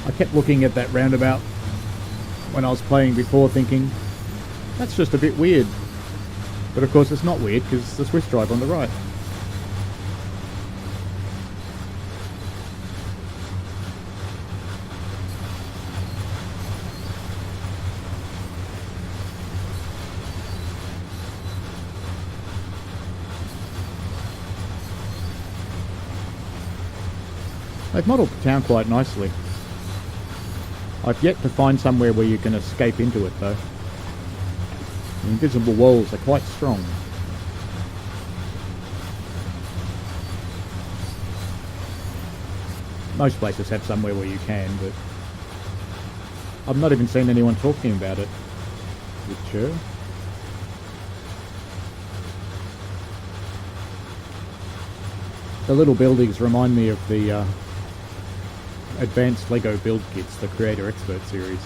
I kept looking at that roundabout when I was playing before, thinking, that's just a bit weird. But of course it's not weird, because it's the Swiss drive on the right. They've modelled the town quite nicely. I've yet to find somewhere where you can escape into it, though. The invisible walls are quite strong. Most places have somewhere where you can, but I've not even seen anyone talking about it. Sure. The little buildings remind me of the Advanced Lego Build Kits, the Creator Expert series.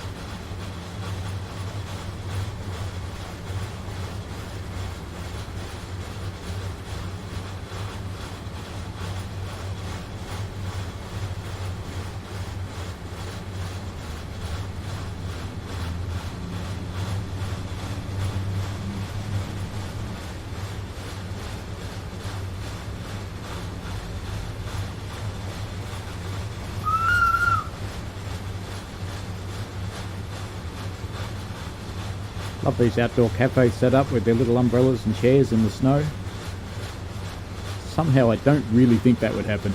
Love these outdoor cafes set up with their little umbrellas and chairs in the snow. Somehow I don't really think that would happen.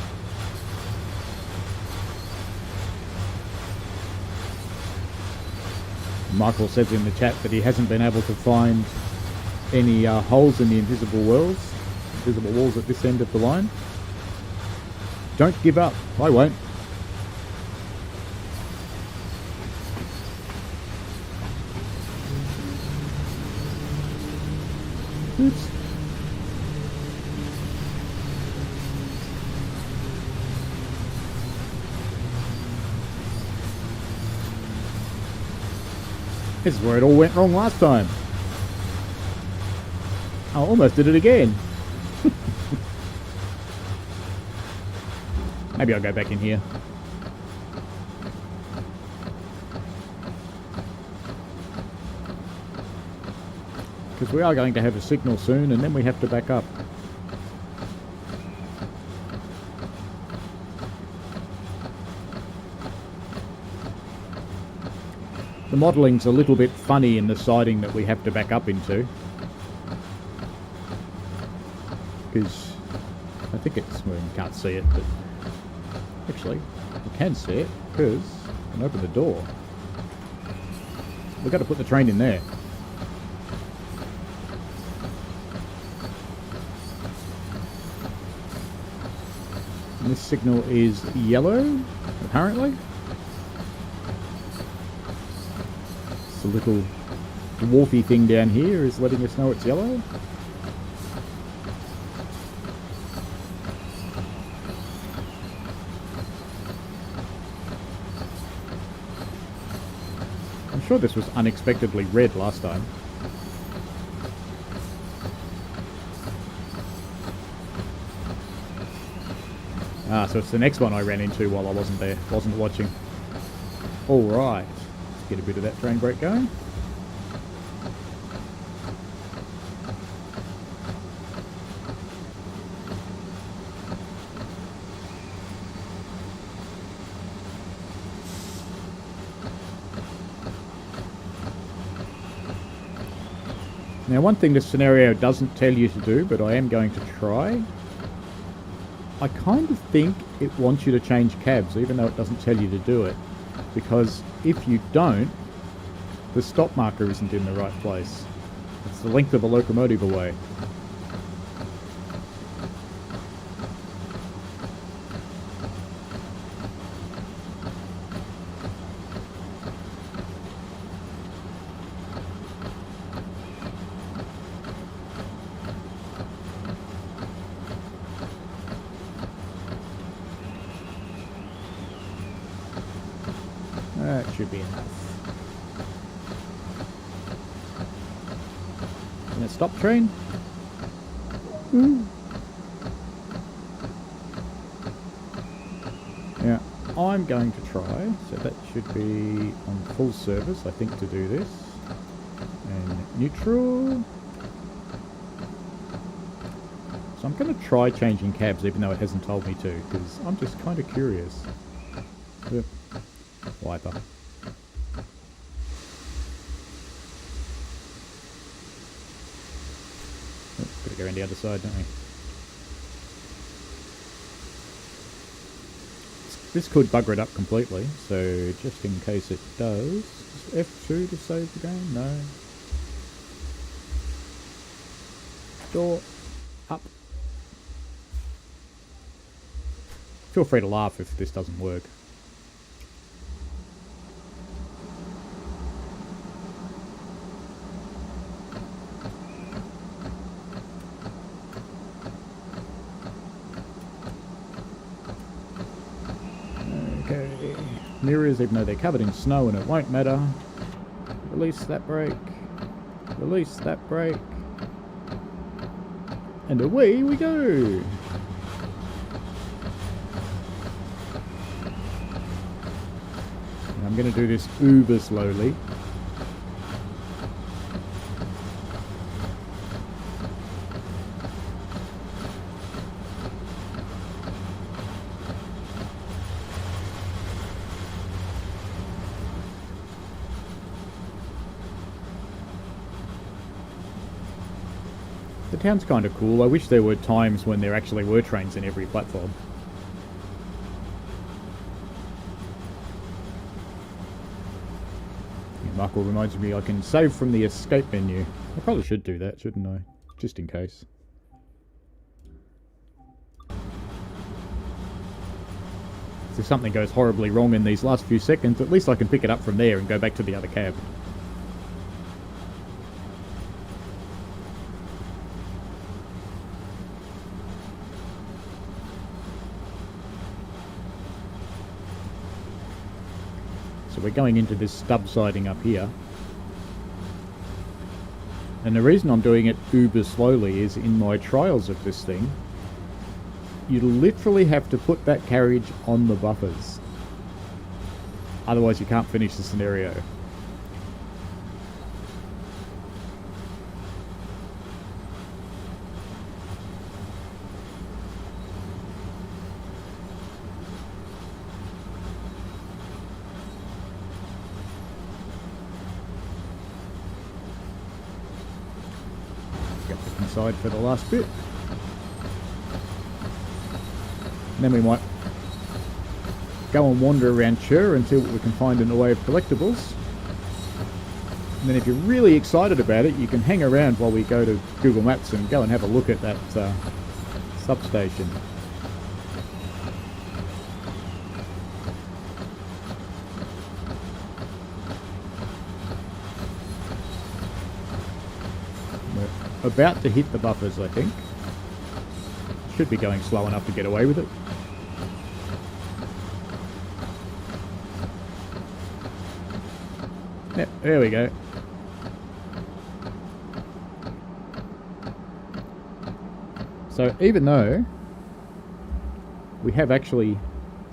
Michael says in the chat that he hasn't been able to find any holes in the invisible walls at this end of the line. Don't give up. I won't. Oops. This is where it all went wrong last time. I almost did it again. Maybe I'll go back in here. Because we are going to have a signal soon, and then we have to back up. The modelling's a little bit funny in the siding that we have to back up into. Because I think it's, well, you can't see it, but actually you can see it, because I can open the door. We've got to put the train in there. And this signal is yellow, apparently. It's a little dwarfy thing down here is letting us know it's yellow. I'm sure this was unexpectedly red last time. Ah, so it's the next one I ran into while I wasn't watching. Alright, let's get a bit of that train brake going. Now, one thing this scenario doesn't tell you to do, but I am going to try. I kind of think it wants you to change cabs, even though it doesn't tell you to do it. Because if you don't, the stop marker isn't in the right place. It's the length of a locomotive away. That should be enough. And a stop train. Yeah, I'm going to try, so that should be on full service, I think, to do this. And neutral. So I'm going to try changing cabs even though it hasn't told me to, because I'm just kind of curious. Yep. Wiper. Oh, gotta go around the other side, don't we? This could bugger it up completely, so just in case it does... Is F2 to save the game? No. Door up. Feel free to laugh if this doesn't work. Okay. Mirrors, even though they're covered in snow and it won't matter. Release that brake. Release that brake. And away we go! I'm going to do this uber slowly. The town's kind of cool. I wish there were times when there actually were trains in every platform. Michael reminds me I can save from the escape menu. I probably should do that, shouldn't I? Just in case. If something goes horribly wrong in these last few seconds, at least I can pick it up from there and go back to the other cab. So we're going into this stub siding up here. And the reason I'm doing it uber slowly is in my trials of this thing, you literally have to put that carriage on the buffers. Otherwise you can't finish the scenario. Side for the last bit. And then we might go and wander around Chur and see what we can find in the way of collectibles. And then if you're really excited about it, you can hang around while we go to Google Maps and go and have a look at that substation. About to hit the buffers, I think. Should be going slow enough to get away with it. Yep, there we go. So even though we have actually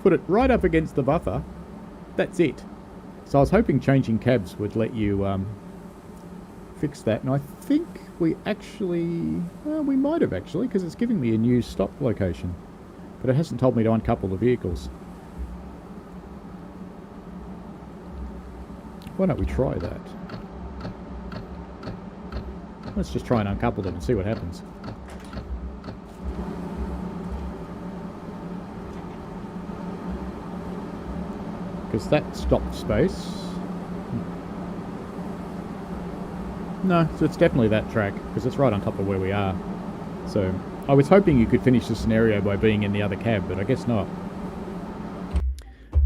put it right up against the buffer, that's it. So I was hoping changing cabs would let you fix that, and I think we actually, well, we might have actually, because it's giving me a new stop location, but it hasn't told me to uncouple the vehicles. Why don't we try that? Let's just try and uncouple them and see what happens. Because that stopped space. No, so it's definitely that track, because it's right on top of where we are. So, I was hoping you could finish the scenario by being in the other cab, but I guess not.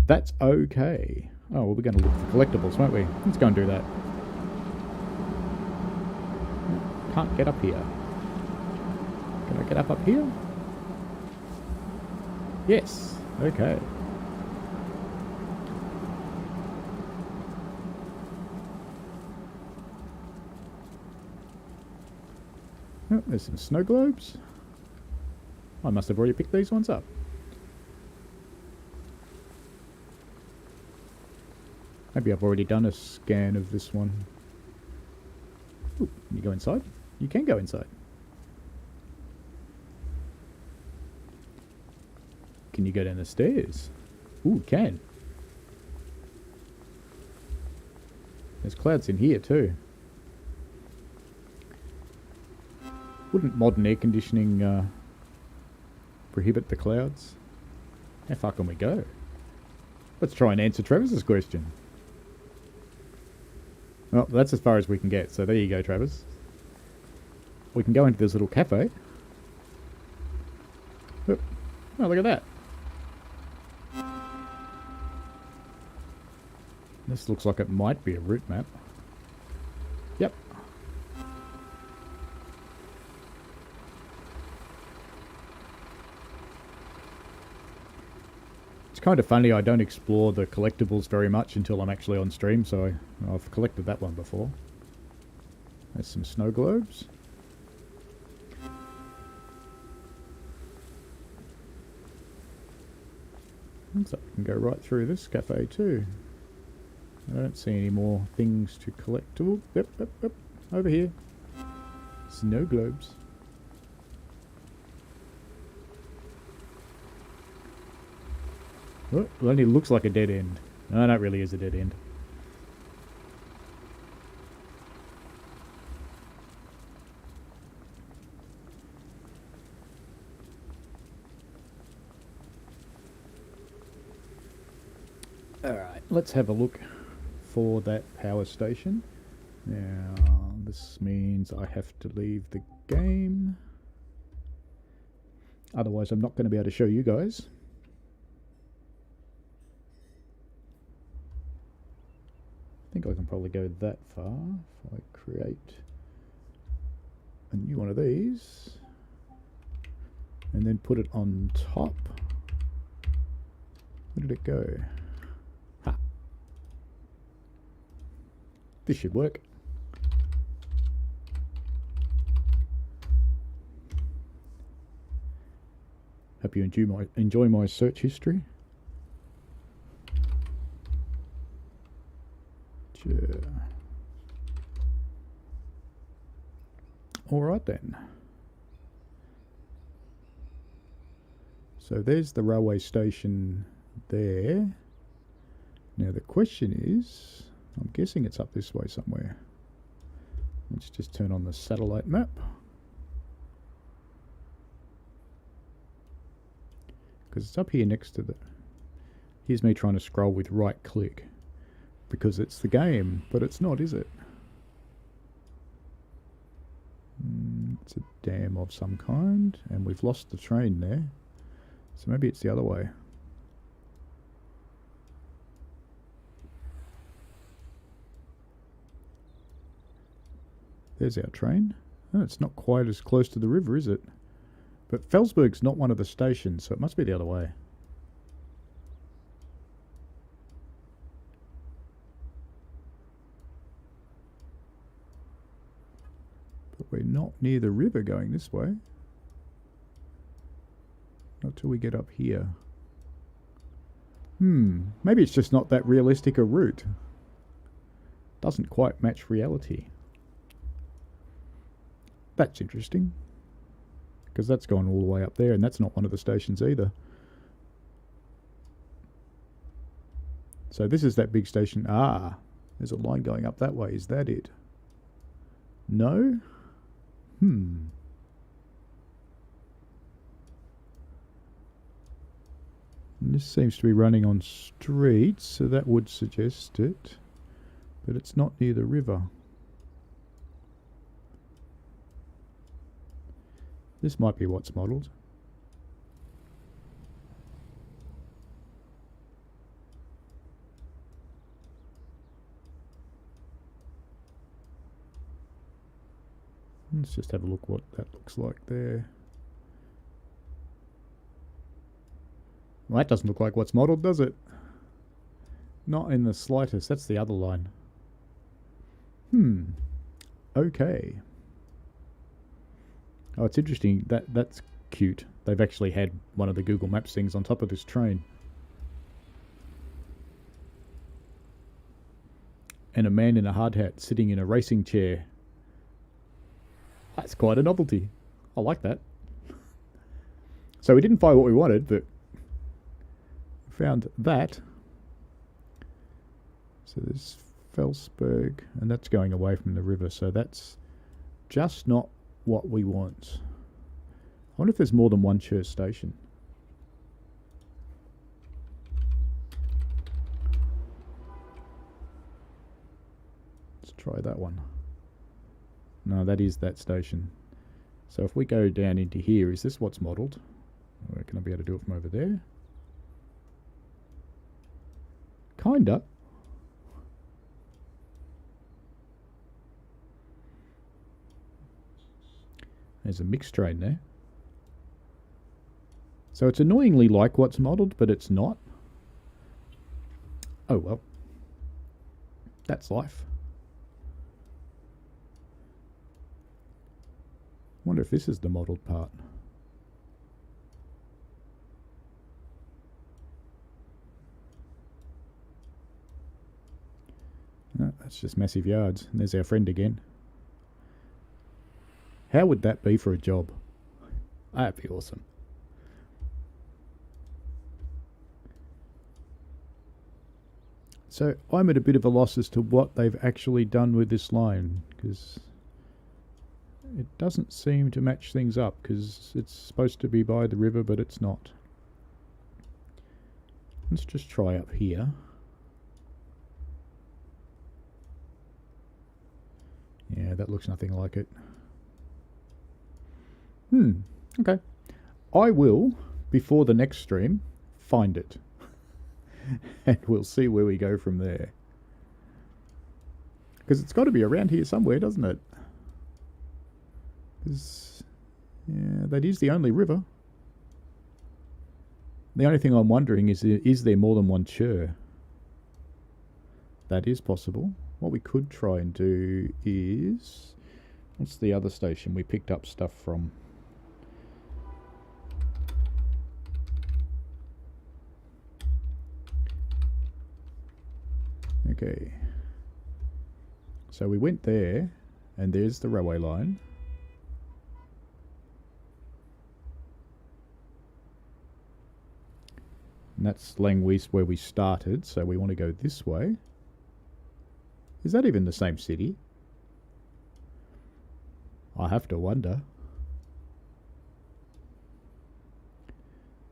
That's okay. Oh, well, we're going to look for collectibles, won't we? Let's go and do that. Can't get up here. Can I get up here? Yes. Okay. Oh, there's some snow globes. I must have already picked these ones up. Maybe I've already done a scan of this one. Ooh, can you go inside? You can go inside. Can you go down the stairs? Ooh, can. There's clouds in here too. Wouldn't modern air conditioning prohibit the clouds? How far can we go? Let's try and answer Travis's question. Well, that's as far as we can get, so there you go, Travis. We can go into this little cafe. Oh, look at that. This looks like it might be a route map. Yep. It's kind of funny, I don't explore the collectibles very much until I'm actually on stream, so I've collected that one before. There's some snow globes. Looks like we can go right through this cafe too. I don't see any more things to collect. Oh, yep, over here. Snow globes. Oh, it only looks like a dead end. No, that really is a dead end. Alright, let's have a look for that power station. Now, this means I have to leave the game. Otherwise, I'm not going to be able to show you guys. I think I can probably go that far if I create a new one of these and then put it on top. Where did it go? Ha! This should work. Hope you enjoy my search history. Alright then. So there's the railway station there. Now the question is, I'm guessing it's up this way somewhere. Let's just turn on the satellite map. Because it's up here next to the... Here's me trying to scroll with right click. Because it's the game, but it's not, is it? It's a dam of some kind, and we've lost the train there. So maybe it's the other way. There's our train. Oh, it's not quite as close to the river, is it? But Felsberg's not one of the stations, so it must be the other way. We're not near the river going this way. Not till we get up here. Maybe it's just not that realistic a route. Doesn't quite match reality. That's interesting. Because that's gone all the way up there, and that's not one of the stations either. So this is that big station. Ah, there's a line going up that way. Is that it? No? And this seems to be running on streets, so that would suggest it. But it's not near the river. This might be what's modelled. Let's just have a look what that looks like there. Well, that doesn't look like what's modelled, does it? Not in the slightest. That's the other line. Okay. Oh, it's interesting. That's cute. They've actually had one of the Google Maps things on top of this train. and a man in a hard hat sitting in a racing chair. That's quite a novelty. I like that. So we didn't find what we wanted, but found that. So there's Felsberg, and that's going away from the river, so that's just not what we want. I wonder if there's more than one church station. Let's try that one. No, that is that station. So if we go down into here, is this what's modelled? Or can I be able to do it from over there? Kinda. There's a mixed train there. So it's annoyingly like what's modelled, but it's not. Oh well. That's life. Wonder if this is the modelled part. No, that's just massive yards. And there's our friend again. How would that be for a job? That'd be awesome. So I'm at a bit of a loss as to what they've actually done with this line, because it doesn't seem to match things up, because it's supposed to be by the river, but it's not. Let's just try up here. Yeah, that looks nothing like it. Okay. I will, before the next stream, find it. And we'll see where we go from there. Because it's got to be around here somewhere, doesn't it? Because, yeah, that is the only river. The only thing I'm wondering is there more than one chur? That is possible. What we could try and do is... What's the other station we picked up stuff from? Okay. So we went there, and there's the railway line. And that's Langwies where we started, so we want to go this way. Is that even the same city? I have to wonder.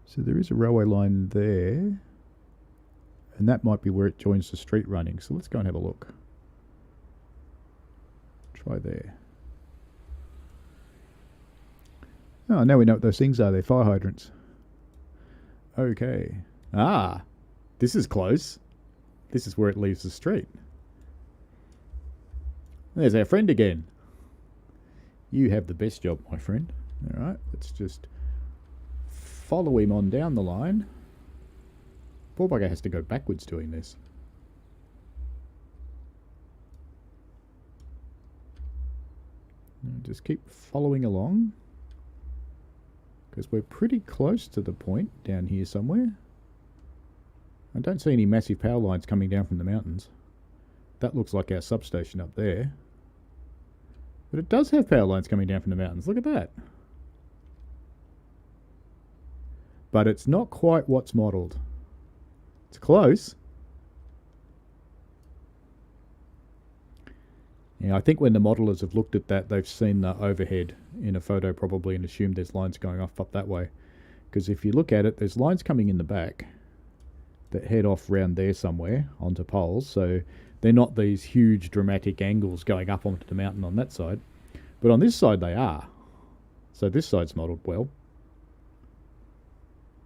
So there is a railway line there. And that might be where it joins the street running. So let's go and have a look. Try there. Oh, now we know what those things are. They're fire hydrants. Okay. Ah, this is close. This is where it leaves the street. There's our friend again. You have the best job, my friend. All right, let's just follow him on down the line. Poor bugger has to go backwards doing this. Just keep following along, because we're pretty close to the point down here somewhere. I don't see any massive power lines coming down from the mountains. That looks like our substation up there. But it does have power lines coming down from the mountains. Look at that. But it's not quite what's modelled. It's close. Yeah, I think when the modellers have looked at that, they've seen the overhead in a photo probably and assumed there's lines going off up that way. Because if you look at it, there's lines coming in the back that head off round there somewhere onto poles. So they're not these huge dramatic angles going up onto the mountain on that side. But on this side they are. So this side's modelled well.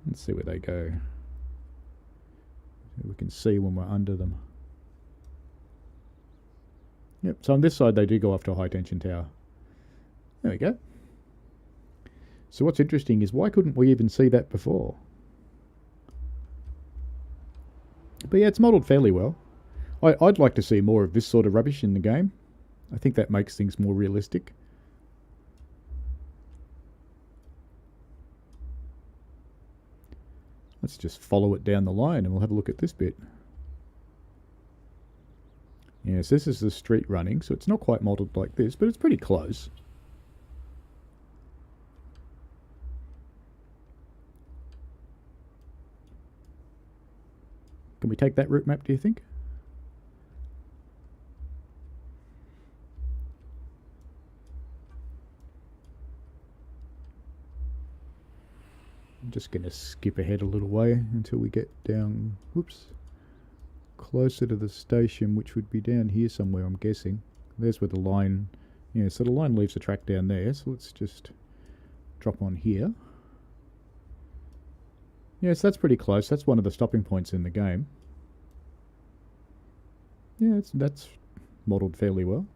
Let's see where they go. We can see when we're under them. Yep, so on this side they do go off to a high tension tower. There we go. So what's interesting is why couldn't we even see that before? But yeah, it's modelled fairly well. I'd like to see more of this sort of rubbish in the game. I think that makes things more realistic. Let's just follow it down the line and we'll have a look at this bit. Yes, this is the street running, so it's not quite modeled like this, but it's pretty close. Can we take that route map, do you think? I'm just going to skip ahead a little way until we get down, whoops, closer to the station, which would be down here somewhere, I'm guessing. There's where the line, yeah, so the line leaves the track down there, so let's just drop on here. Yes, that's pretty close. That's one of the stopping points in the game. Yeah, that's modelled fairly well.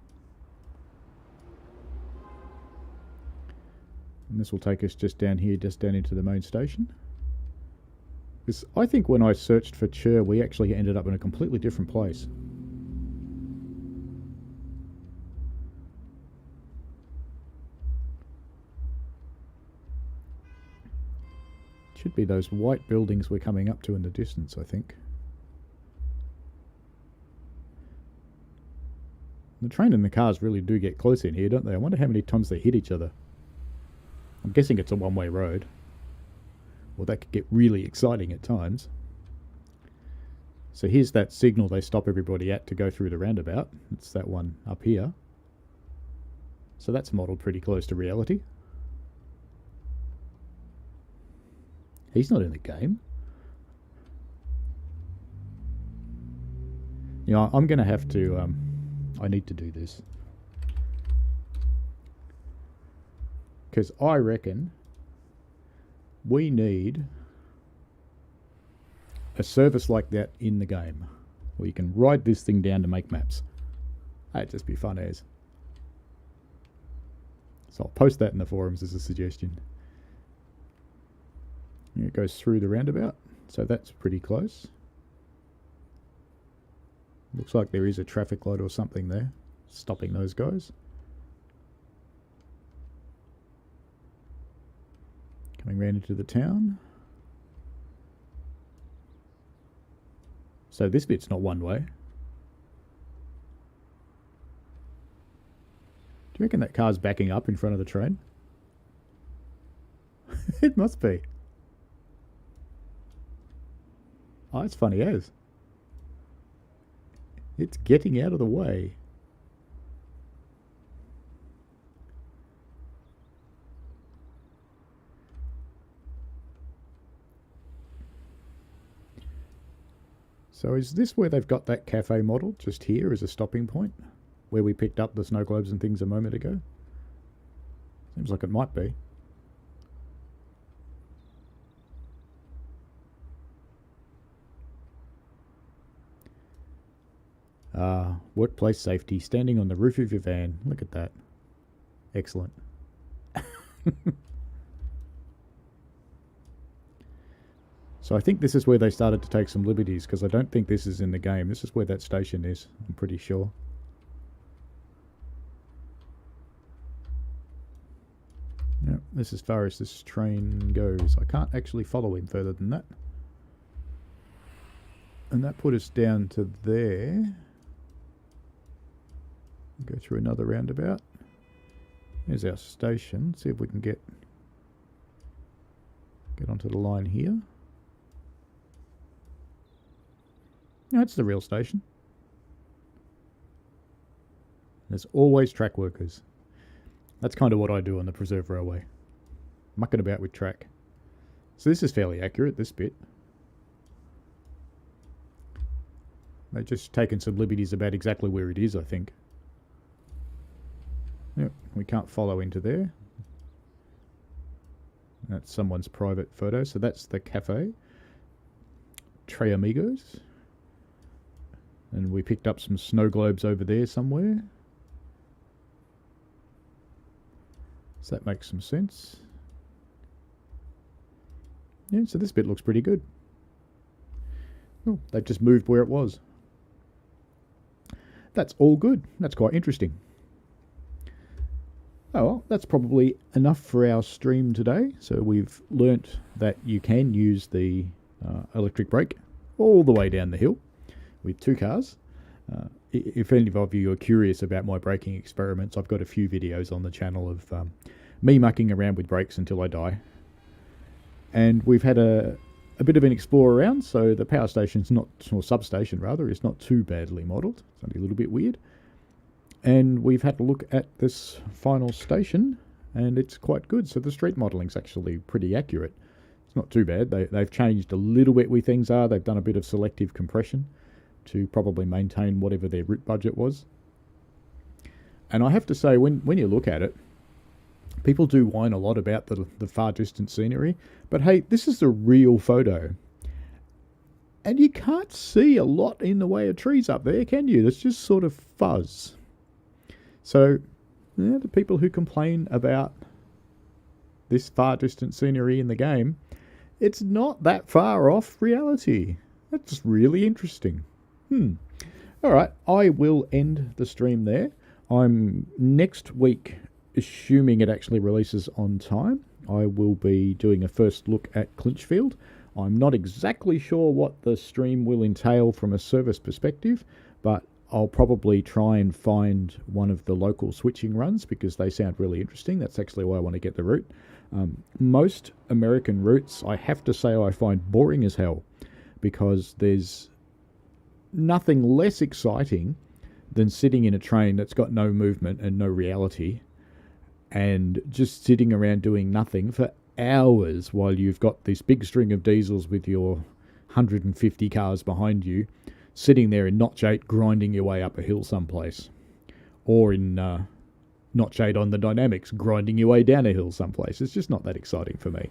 And this will take us just down here, just down into the main station. Because I think when I searched for Chur, we actually ended up in a completely different place. Should be those white buildings we're coming up to in the distance, I think. The train and the cars really do get close in here, don't they? I wonder how many times they hit each other. I'm guessing it's a one-way road. Well, that could get really exciting at times. So here's that signal they stop everybody at to go through the roundabout. It's that one up here. So that's modelled pretty close to reality. He's not in the game. You know, I'm going to have to... I need to do this. Because I reckon we need a service like that in the game, where you can ride this thing down to make maps. That'd just be fun as. So I'll post that in the forums as a suggestion. It goes through the roundabout, so that's pretty close. Looks like there is a traffic light or something there, stopping those guys. Coming round into the town. So this bit's not one way. Do you reckon that car's backing up in front of the train? It must be. Oh, it's funny as. It's getting out of the way. So is this where they've got that cafe model, just here as a stopping point? Where we picked up the snow globes and things a moment ago? Seems like it might be. Workplace safety, standing on the roof of your van. Look at that. Excellent. So I think this is where they started to take some liberties, because I don't think this is in the game. This is where that station is, I'm pretty sure. Yep, this is as far as this train goes. I can't actually follow him further than that. And that put us down to there. Go through another roundabout. There's our station. See if we can get onto the line here. No, it's the real station. There's always track workers. That's kind of what I do on the Preserve Railway. Mucking about with track. So this is fairly accurate, this bit. They've just taken some liberties about exactly where it is, I think. Yep, we can't follow into there. That's someone's private photo, so that's the cafe. Tres Amigos. And we picked up some snow globes over there somewhere. So that makes some sense. Yeah, so this bit looks pretty good. Oh, they've just moved where it was. That's all good. That's quite interesting. Oh well, that's probably enough for our stream today. So we've learnt that you can use the electric brake all the way down the hill with two cars. If any of you are curious about my braking experiments, I've got a few videos on the channel of me mucking around with brakes until I die. And we've had a bit of an explore around, so the power station's not, or substation rather, is not too badly modelled. It's only a little bit weird. And we've had a look at this final station, and it's quite good. So the street modelling's actually pretty accurate. It's not too bad. They've changed a little bit where things are. They've done a bit of selective compression to probably maintain whatever their route budget was. And I have to say, when you look at it, people do whine a lot about the far distant scenery, but hey, this is a real photo. And you can't see a lot in the way of trees up there, can you? There's just sort of fuzz. So, yeah, the people who complain about this far distant scenery in the game, it's not that far off reality. That's really interesting. Alright, I will end the stream there. I'm next week, assuming it actually releases on time, I will be doing a first look at Clinchfield. I'm not exactly sure what the stream will entail from a service perspective, but I'll probably try and find one of the local switching runs because they sound really interesting. That's actually why I want to get the route. Most American routes, I have to say, I find boring as hell because there's nothing less exciting than sitting in a train that's got no movement and no reality and just sitting around doing nothing for hours while you've got this big string of diesels with your 150 cars behind you sitting there in Notch 8 grinding your way up a hill someplace, or in Notch 8 on the Dynamics grinding your way down a hill someplace. It's just not that exciting for me.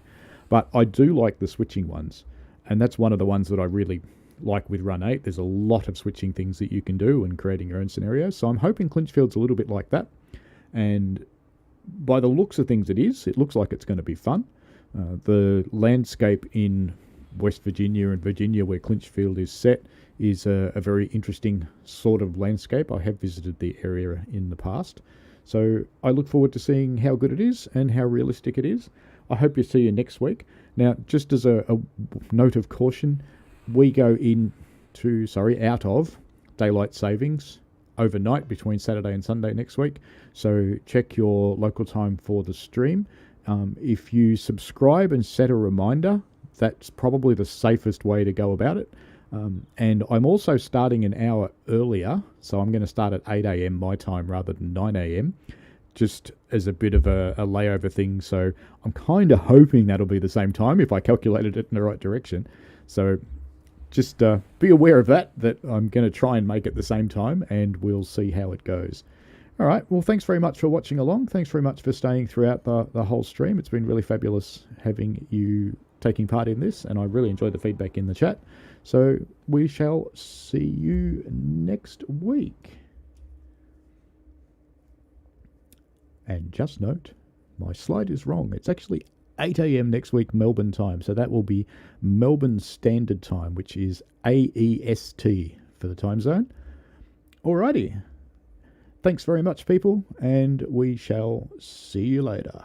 But I do like the switching ones, and that's one of the ones that I really like with Run 8. There's a lot of switching things that you can do and creating your own scenarios. So I'm hoping Clinchfield's a little bit like that. And by the looks of things it looks like it's going to be fun. The landscape in West Virginia and Virginia where Clinchfield is set is a very interesting sort of landscape. I have visited the area in the past. So I look forward to seeing how good it is and how realistic it is. I hope to see you next week. Now, just as a note of caution, we go out of daylight savings overnight between Saturday and Sunday next week. So check your local time for the stream. If you subscribe and set a reminder, that's probably the safest way to go about it. And I'm also starting an hour earlier, so I'm going to start at 8 a.m. my time rather than 9 a.m. just as a bit of a layover thing. So I'm kind of hoping that'll be the same time if I calculated it in the right direction. So just be aware of that I'm going to try and make it the same time, and we'll see how it goes. All right, well, thanks very much for watching along. Thanks very much for staying throughout the whole stream. It's been really fabulous having you taking part in this, and I really enjoyed the feedback in the chat. So we shall see you next week. And just note, my slide is wrong. It's actually 8 a.m. next week Melbourne time, so that will be Melbourne Standard Time, which is AEST for the time zone. Alrighty. Thanks very much, people, and we shall see you later.